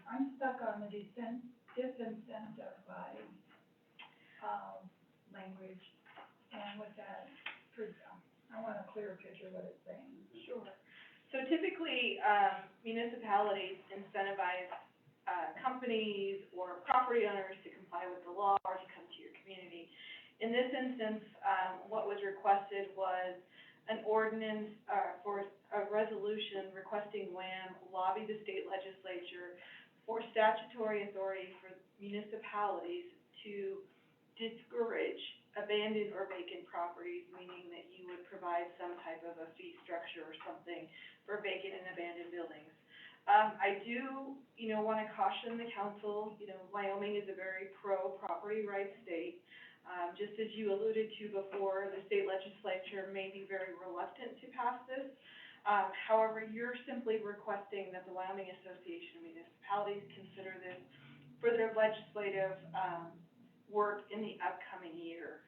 I'm stuck on the disincentivize, language, and with that, I want a clearer picture of what it's saying. Sure. So typically, municipalities incentivize, companies or property owners to comply with the law or to come to your community. In this instance, what was requested was an ordinance, for a resolution requesting WHAM lobby the state legislature for statutory authority for municipalities to discourage abandoned or vacant properties, meaning that you would provide some type of a fee structure or something for vacant and abandoned buildings. I do, wanna caution the council, Wyoming is a very pro-property rights state. Just as you alluded to before, the state legislature may be very reluctant to pass this. However, you're simply requesting that the Wyoming Association of Municipalities consider this for their legislative, work in the upcoming year.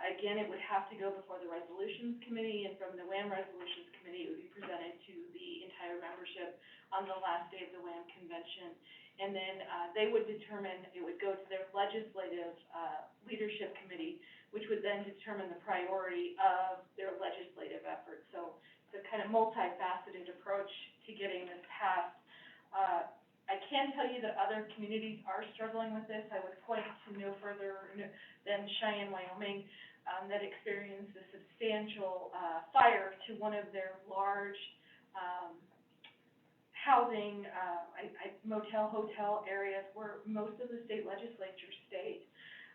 Again, it would have to go before the resolutions committee, and from the WHAM resolutions committee, it would be presented to the entire membership on the last day of the WHAM convention. And then, they would determine, it would go to their legislative, leadership committee, which would then determine the priority of their legislative efforts. So it's a kind of multifaceted approach to getting this passed. I can tell you that other communities are struggling with this. I would point to no further than Cheyenne, Wyoming, that experienced a substantial, fire to one of their large, housing, motel, hotel areas where most of the state legislature stayed.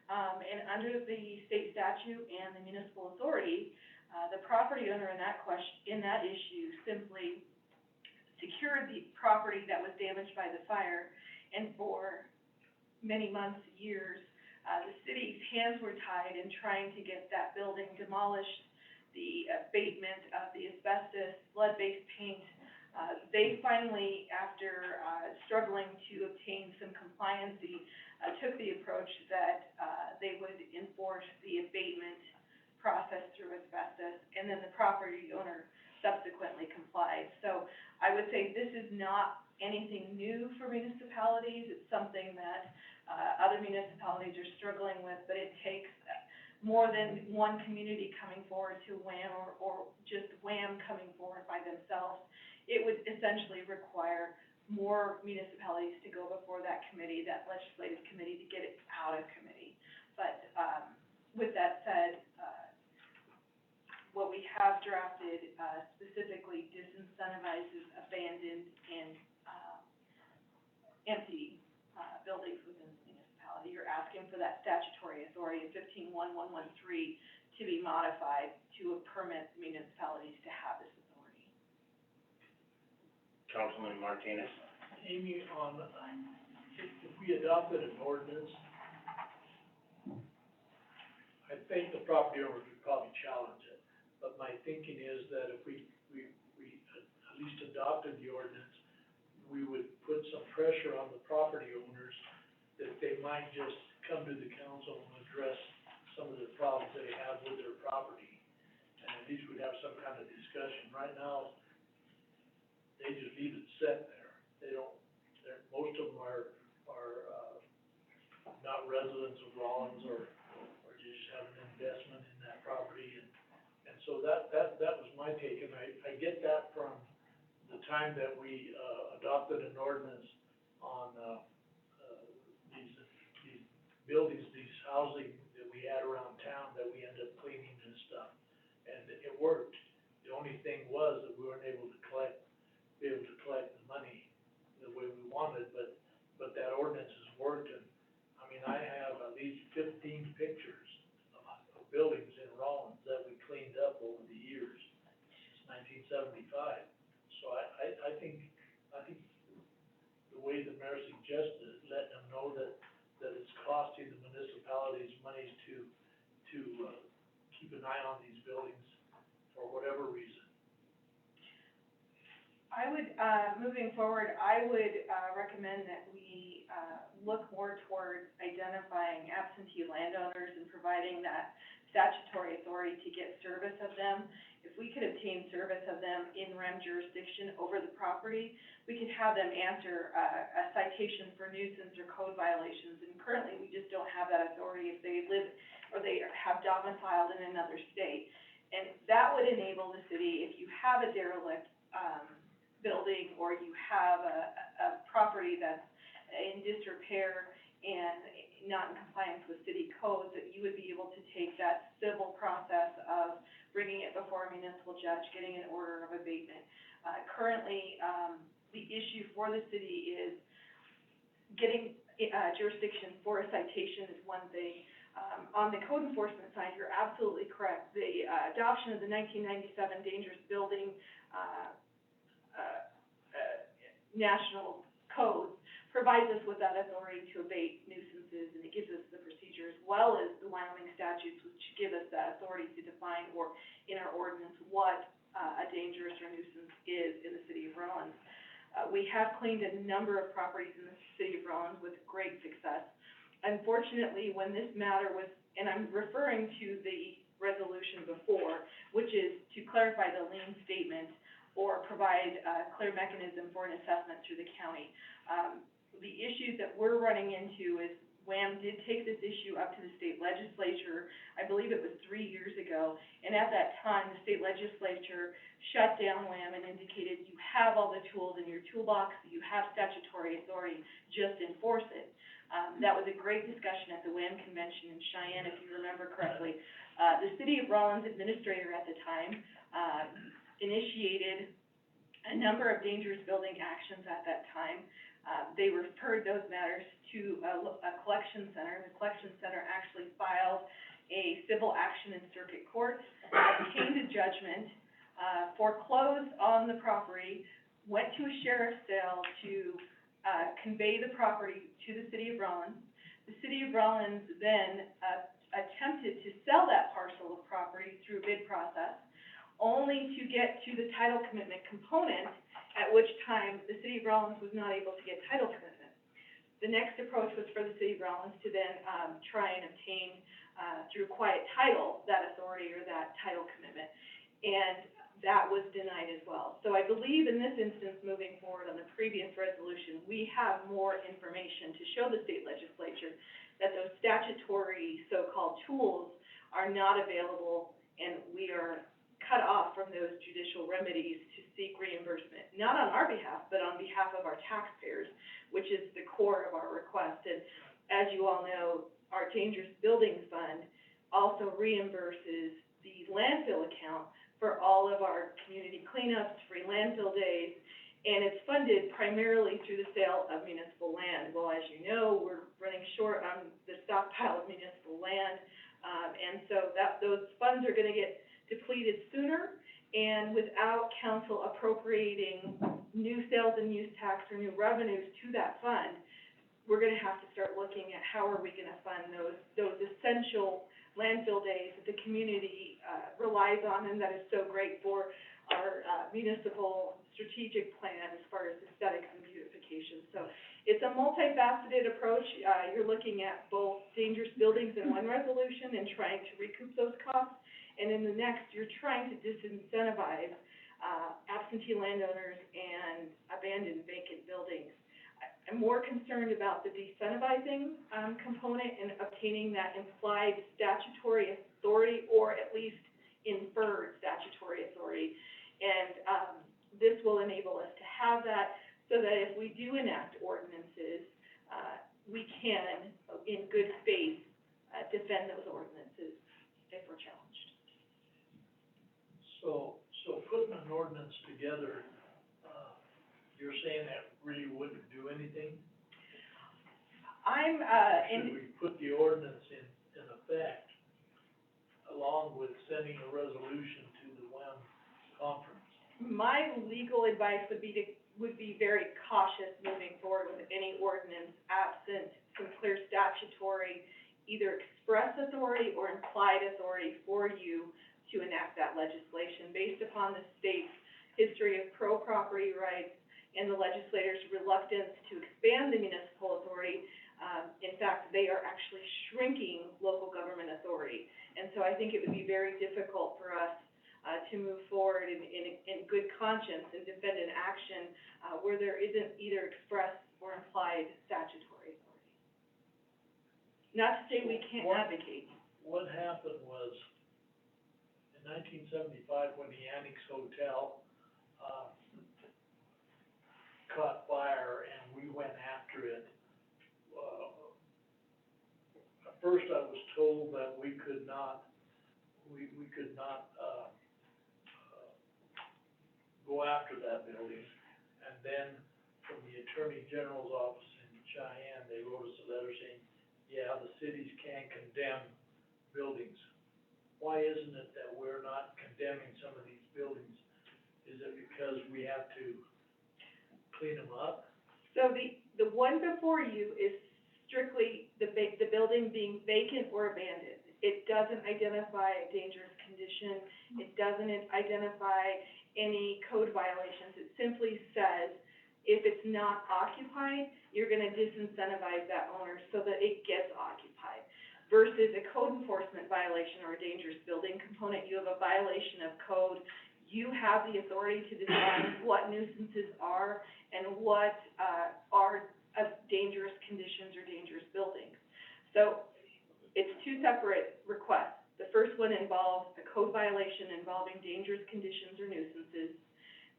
And under the state statute and the municipal authority, the property owner in that issue simply secured the property that was damaged by the fire, and for many months, years, the city's hands were tied in trying to get that building demolished, the abatement of the asbestos, lead-based paint, they finally, after, struggling to obtain some compliancy, took the approach that, they would enforce the abatement process through asbestos, and then the property owner subsequently complied. So I would say this is not anything new for municipalities. It's something that, other municipalities are struggling with, but it takes more than one community coming forward to WHAM, or just WHAM coming forward by themselves. It would essentially require more municipalities to go before that committee, that legislative committee, to get it out of committee. But, with that said, what we have drafted, specifically disincentivizes abandoned and, empty, buildings within the municipality. You're asking for that statutory authority of 15.1.1.13 to be modified to permit municipalities to have this authority. Councilman Martinez. Amy, if we adopted an ordinance, I think the property owners would probably challenge it. But my thinking is that if we at least adopted the ordinance, we would put some pressure on the property owners that they might just come to the council and address some of the problems they have with their property. And at least we'd have some kind of discussion. Right now, they just leave it set there. They don't, most of them are not residents of Rollins, or just have an investment in that property, and so that was my take, and I get that from the time that we, adopted an ordinance on, these buildings, these housing that we had around town that we ended up cleaning and stuff, and it worked. The only thing was that we weren't able to collect the money the way we wanted, but that ordinance has worked, and, I mean, I have at least 15 pictures of buildings in Rollins that we cleaned up over the years, since 1975. So I think the way the mayor suggested, letting them know that it's costing the municipalities monies to keep an eye on these buildings for whatever reason. I would, moving forward, I would, recommend that we, look more towards identifying absentee landowners and providing that statutory authority to get service of them. If we could obtain service of them in REM jurisdiction over the property, we could have them answer, a citation for nuisance or code violations. And currently, we just don't have that authority if they live, or they have domiciled in another state. And that would enable the city, if you have a derelict, building, or you have a property that's in disrepair and not in compliance with city codes, that you would be able to take that civil process of bringing it before a municipal judge, getting an order of abatement. Currently, the issue for the city is getting, jurisdiction for a citation is one thing. On the code enforcement side, you're absolutely correct. The, adoption of the 1997 dangerous building, national code provides us with that authority to abate nuisances, and it gives us the procedure, as well as the Wyoming statutes, which give us that authority to define, or in our ordinance, what a dangerous or nuisance is in the city of Rollins. We have cleaned a number of properties in the city of Rollins with great success. Unfortunately, when this matter was, and I'm referring to the resolution before, which is to clarify the lien statement or provide a clear mechanism for an assessment through the county. The issues that we're running into is WHAM did take this issue up to the state legislature, I believe it was 3 years ago, and at that time, the state legislature shut down WHAM and indicated, you have all the tools in your toolbox, you have statutory authority, just enforce it. That was a great discussion at the WHAM convention in Cheyenne, if you remember correctly. The city of Rollins administrator at the time, initiated a number of dangerous building actions at that time. They referred those matters to a collection center, and the collection center actually filed a civil action in circuit court, obtained a judgment, foreclosed on the property, went to a sheriff's sale to convey the property to the city of Rollins. The city of Rollins then attempted to sell that parcel of property through a bid process, only to get to the title commitment component at which time the city of Rollins was not able to get title commitment. The next approach was for the city of Rollins to then, try and obtain, through quiet title, that authority or that title commitment. And that was denied as well. So I believe in this instance, moving forward on the previous resolution, we have more information to show the state legislature that those statutory so-called tools are not available, and we are cut off from those judicial remedies to seek reimbursement, not on our behalf, but on behalf of our taxpayers, which is the core of our request. And as you all know, our Dangerous Buildings Fund also reimburses the landfill account for all of our community cleanups, free landfill days, and it's funded primarily through the sale of municipal land. Well, as you know, we're running short on the stockpile of municipal land, and so those funds are gonna get depleted sooner, and without council appropriating new sales and use tax or new revenues to that fund, we're gonna have to start looking at how are we gonna fund those essential landfill days that the community relies on, and that is so great for our municipal strategic plan as far as aesthetics and beautification. So it's a multifaceted approach. You're looking at both dangerous buildings in one resolution and trying to recoup those costs, and in the next, you're trying to disincentivize absentee landowners and abandoned vacant buildings. I'm more concerned about the decentivizing component and obtaining that implied statutory authority, or at least inferred statutory authority. And this will enable us to have that, so that if we do enact ordinances, we can, in good faith, defend those ordinances if we're challenged. So putting an ordinance together, you're saying that really wouldn't do anything? Should we put the ordinance in effect, along with sending a resolution to the WEM conference? My legal advice would be very cautious moving forward with any ordinance absent some clear statutory, either express authority or implied authority for you to enact that legislation based upon the state's history of pro-property rights and the legislators' reluctance to expand the municipal authority. In fact, they are actually shrinking local government authority. And so I think it would be very difficult for us to move forward in good conscience and defend an action where there isn't either express or implied statutory authority. Not to say we can't advocate. What happened was, in 1975, when the Annex Hotel caught fire and we went after it, at first I was told that we could not go after that building. And then from the Attorney General's office in Cheyenne, they wrote us a letter saying, yeah, the cities can condemn buildings. Why isn't it that we're not condemning some of these buildings? Is it because we have to clean them up? So the one before you is strictly the building being vacant or abandoned. It doesn't identify a dangerous condition. It doesn't identify any code violations. It simply says, if it's not occupied, you're gonna disincentivize that owner so that it gets occupied. Versus a code enforcement violation or a dangerous building component, you have a violation of code. You have the authority to define what nuisances are and what are dangerous conditions or dangerous buildings. So it's two separate requests. The first one involves a code violation involving dangerous conditions or nuisances.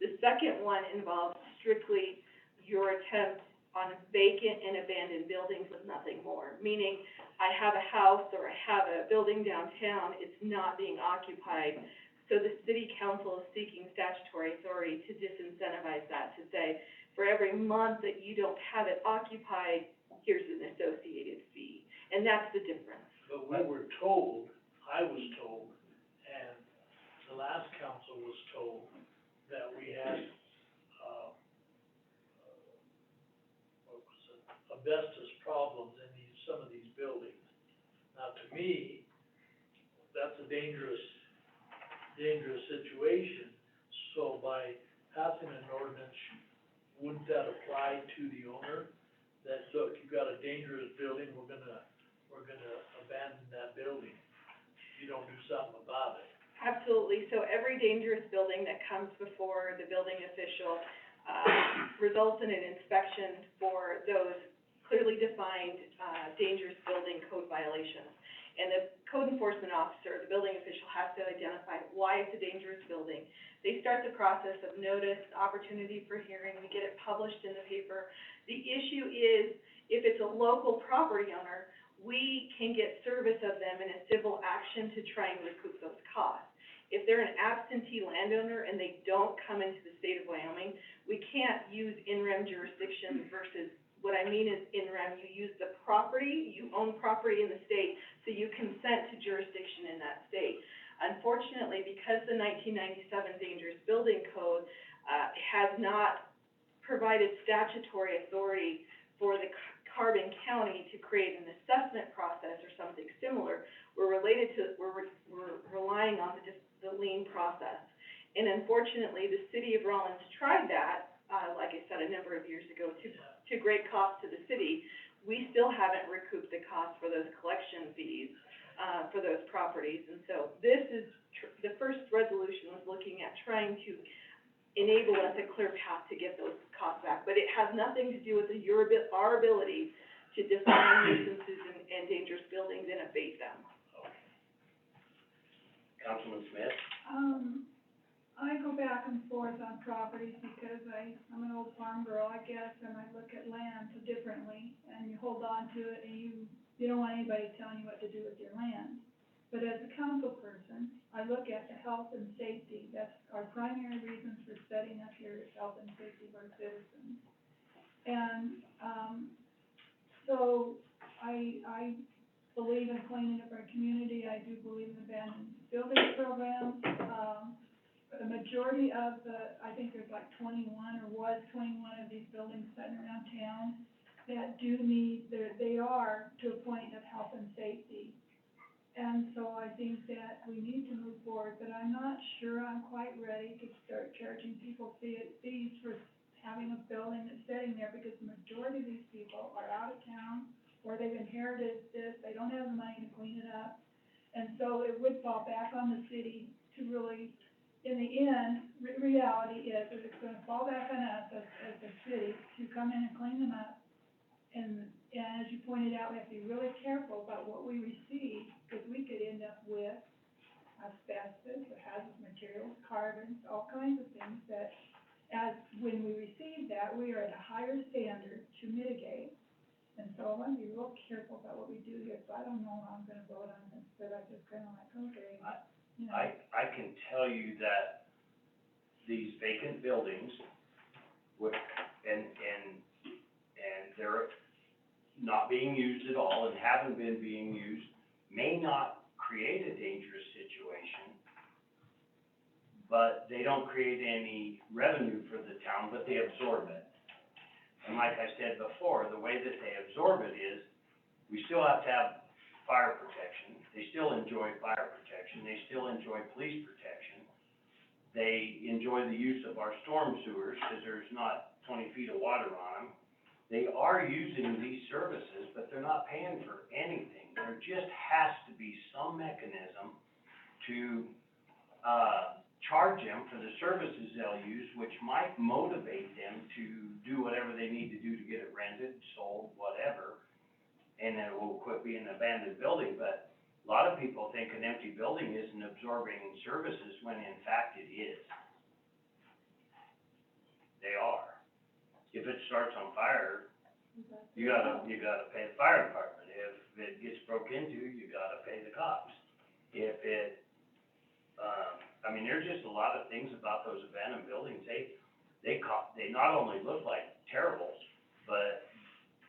The second one involves strictly your attempt on vacant and abandoned buildings with nothing more. Meaning, I have a house or I have a building downtown, it's not being occupied. So the city council is seeking statutory authority to disincentivize that, to say, for every month that you don't have it occupied, here's an associated fee. And that's the difference. But we were told, I was told, and the last council was told, that we had, asbestos problems in some of these buildings. Now, to me, that's a dangerous situation. So by passing an ordinance, wouldn't that apply to the owner? That, look, you've got a dangerous building, we're gonna abandon that building, if you don't do something about it. Absolutely, so every dangerous building that comes before the building official, results in an inspection for those clearly defined, dangerous building code violations. And the code enforcement officer, the building official, has to identify why it's a dangerous building. They start the process of notice, opportunity for hearing, we get it published in the paper. The issue is, if it's a local property owner, we can get service of them in a civil action to try and recoup those costs. If they're an absentee landowner and they don't come into the state of Wyoming, we can't use in rem jurisdiction versus, what I mean is in rem, you use the property, you own property in the state, so you consent to jurisdiction in that state. Unfortunately, because the 1997 Dangerous Building Code, has not provided statutory authority for the Carbon County to create an assessment process or something similar, we're relying on the lien process. And unfortunately, the city of Rollins tried that, like I said, a number of years ago, to great cost to the city. We still haven't recouped the cost for those collection fees, for those properties. And so this is, the first resolution was looking at trying to enable us a clear path to get those costs back. But it has nothing to do with our ability to define nuisances and dangerous buildings and abate them. Councilman Smith? I go back and forth on properties because I'm an old farm girl, I guess, and I look at land differently, and you hold on to it, and you don't want anybody telling you what to do with your land. But as a council person, I look at the health and safety. That's our primary reasons for setting up here, is health and safety of our citizens. And, so I believe in cleaning up our community. I do believe in abandoned building programs. The majority of I think there's like 21 or was 21 of these buildings sitting around town that do need, they are to a point of health and safety. And so I think that we need to move forward, but I'm not sure I'm quite ready to start charging people fees for having a building that's sitting there, because the majority of these people are out of town, or they've inherited this, they don't have the money to clean it up. And so it would fall back on the city to really, in the end, reality is that it's gonna fall back on us as a city to come in and clean them up. And as you pointed out, we have to be really careful about what we receive, because we could end up with asbestos, or hazardous materials, carbons, all kinds of things that, as when we receive that, we are at a higher standard to mitigate. And so I want to be real careful about what we do here, so I don't know how I'm gonna vote on this, but I just kinda like, okay, you know. I can tell you that these vacant buildings and they're not being used at all and haven't been being used, may not create a dangerous situation, but they don't create any revenue for the town, but they absorb it. And like I said before, the way that they absorb it is, we still have to have fire protection, they still enjoy fire protection, they still enjoy police protection, they enjoy the use of our storm sewers, because there's not 20 feet of water on them. They are using these services, but they're not paying for anything. There just has to be some mechanism to, charge them for the services they'll use, which might motivate them to do whatever they need to do to get it rented, sold, whatever, and then it will quit being an abandoned building. But a lot of people think an empty building isn't absorbing services, when in fact it is. They are. If it starts on fire, you gotta pay the fire department. If it gets broke into, you gotta pay the cops. If it, I mean, there's just a lot of things about those abandoned buildings. They not only look like terrible, but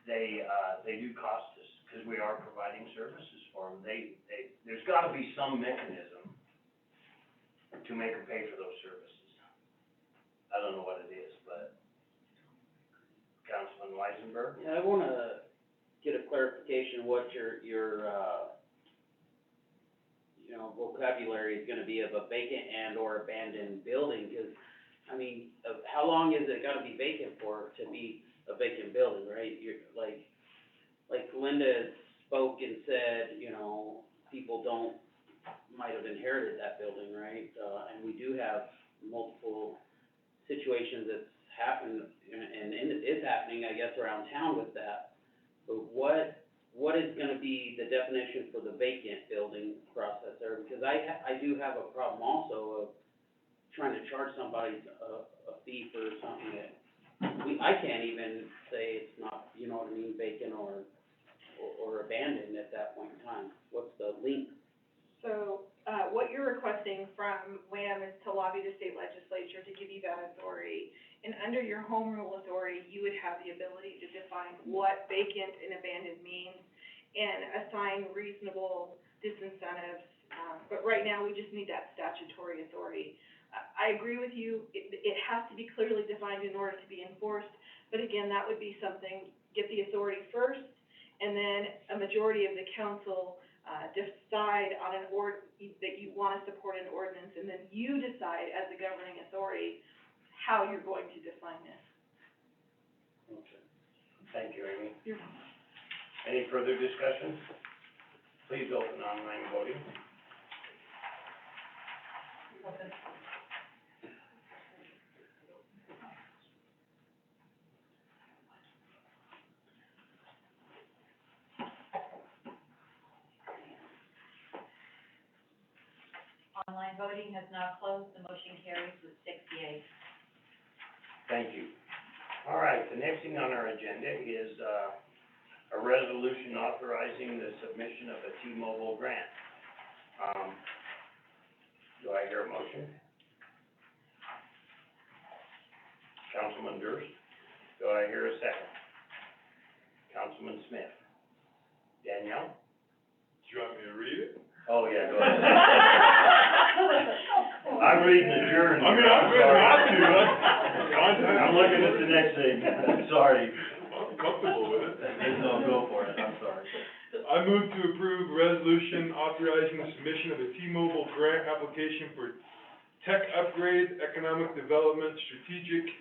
they do cost us, because we are providing services for them. There's gotta be some mechanism to make them pay for those services. I don't know what it is, but Councilman Weisenberg? Yeah, I wanna get a clarification what your vocabulary is gonna be of a vacant and or abandoned building, cause I mean, how long is it gotta be vacant for to be a vacant building, right? You're, like Linda spoke and said, you know, people might have inherited that building, right? And we do have multiple situations that's happened, and it is happening, I guess, around town with that. But what is gonna be the definition for the vacant building process there? Because I do have a problem also of trying to charge somebody a fee for something that I can't even say it's not, you know what I mean, vacant or abandoned at that point in time. What's the link? So, what you're requesting from WHAM is to lobby the state legislature to give you that authority. And under your home rule authority, you would have the ability to define what vacant and abandoned means and assign reasonable disincentives. But right now, we just need that statutory authority. I agree with you, it has to be clearly defined in order to be enforced. But again, that would be something, get the authority first, and then a majority of the council decide on that you want to support an ordinance, and then you decide as the governing authority how you're going to define this. Okay. Thank you, Amy. You're welcome. Any further discussion? Please open online voting. Online voting has now closed, the motion carries with 6 yeas. Thank you. All right, the next thing on our agenda is, a resolution authorizing the submission of a T-Mobile grant. Do I hear a motion? Councilman Durst, do I hear a second? Councilman Smith? Danielle? Do you want me to read it? Oh, yeah, go ahead. I'm reading adjourned. I mean, I'm good, not to, I'm looking at the next thing, sorry. I'm comfortable with it. No, go for it, I'm sorry. I move to approve resolution authorizing the submission of a T-Mobile grant application for tech upgrade, economic development, strategic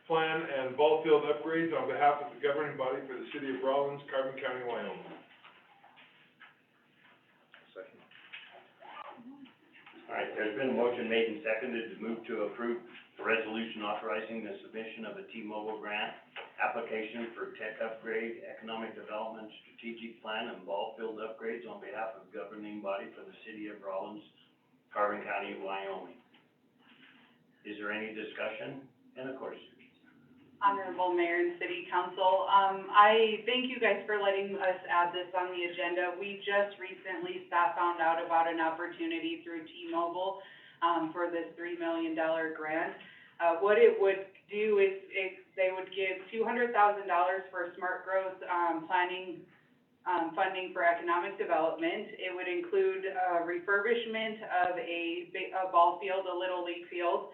plan, and ball field upgrades on behalf of the governing body for the city of Rawlins, Carbon County, Wyoming. Second. All right, there's been a motion made and seconded to move to approve the resolution authorizing the submission of a T-Mobile grant application for tech upgrade, economic development, strategic plan, and ball field upgrades on behalf of the governing body for the city of Rawlins, Carbon County, Wyoming. Is there any discussion? And of course, Honorable Mayor and City Council, I thank you guys for letting us add this on the agenda. We just recently found out about an opportunity through T-Mobile, for this $3 million grant. What it would do is, they would give $200,000 for smart growth, planning, funding for economic development. It would include, refurbishment of a ball field, a Little League field,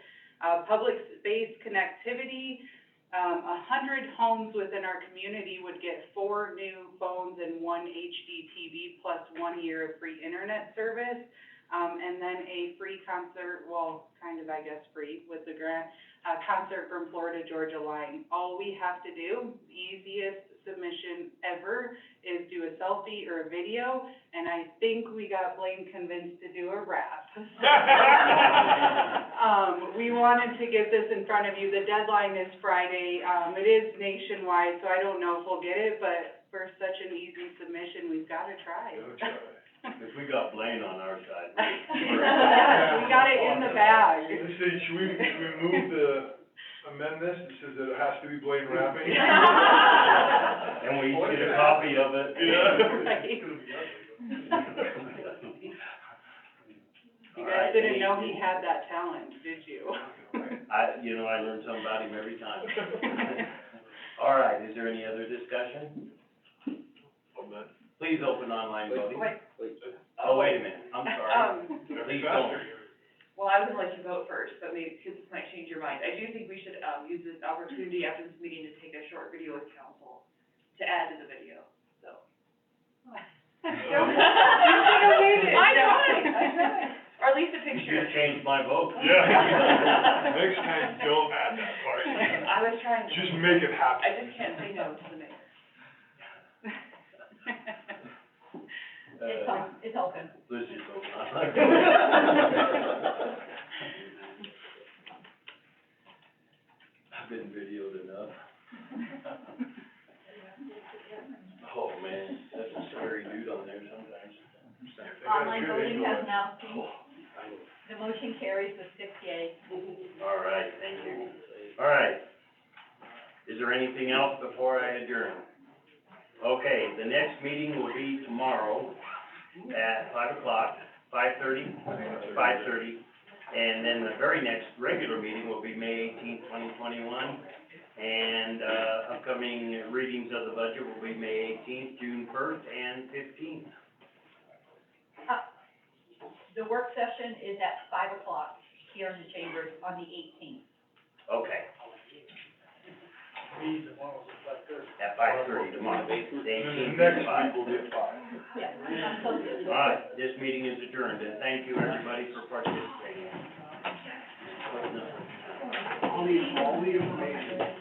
public space connectivity. 100 homes within our community would get 4 new phones and 1 HD TV plus 1 year of free internet service, and then a free concert, well, kind of, I guess, free with the grant, concert from Florida Georgia Line. All we have to do, the easiest submission ever, is do a selfie or a video, and I think we got Blaine convinced to do a rap. We wanted to get this in front of you. The deadline is Friday. It is nationwide, so I don't know if we'll get it, but for such an easy submission, we've got to try. if we got Blaine on our side. We got it in the bag. Let's see, should we amend this? It says that it has to be Blaine rapping. And we each get a copy of it. You guys didn't know he had that talent, did you? I learn something about him every time. All right, is there any other discussion? Please open online voting. Oh, wait a minute, I'm sorry. Please don't. Well, I would like to vote first, but maybe, because this might change your mind. I do think we should, use this opportunity after this meeting to take a short video with council to add to the video, so. I know it. or at least a You picture. just changed my vote. Yeah. Next time, don't add that part. I was trying to. Just make it happen. I just can't say no to the mayor. It's open. Lucy's voting. I've been videoed enough. Oh, man, that's a scary dude on there sometimes. Online voting has now ceased. Oh, The motion carries with 6 yeas. all right, thank you. All right. Is there anything else before I adjourn? Okay, the next meeting will be tomorrow at 5:00, 5:30, and then the very next regular meeting will be May 18th, 2021. And, upcoming readings of the budget will be May 18th, June 1st, and 15th. The work session is at 5:00 here in the chambers on the 18th. Okay, Me tomorrow's at 5:30. at 5:30 tomorrow, the And then 18th next at 5. week will be at 5. Yeah, I'm close. All right, this meeting is adjourned, and thank you, everybody, for participating. All the information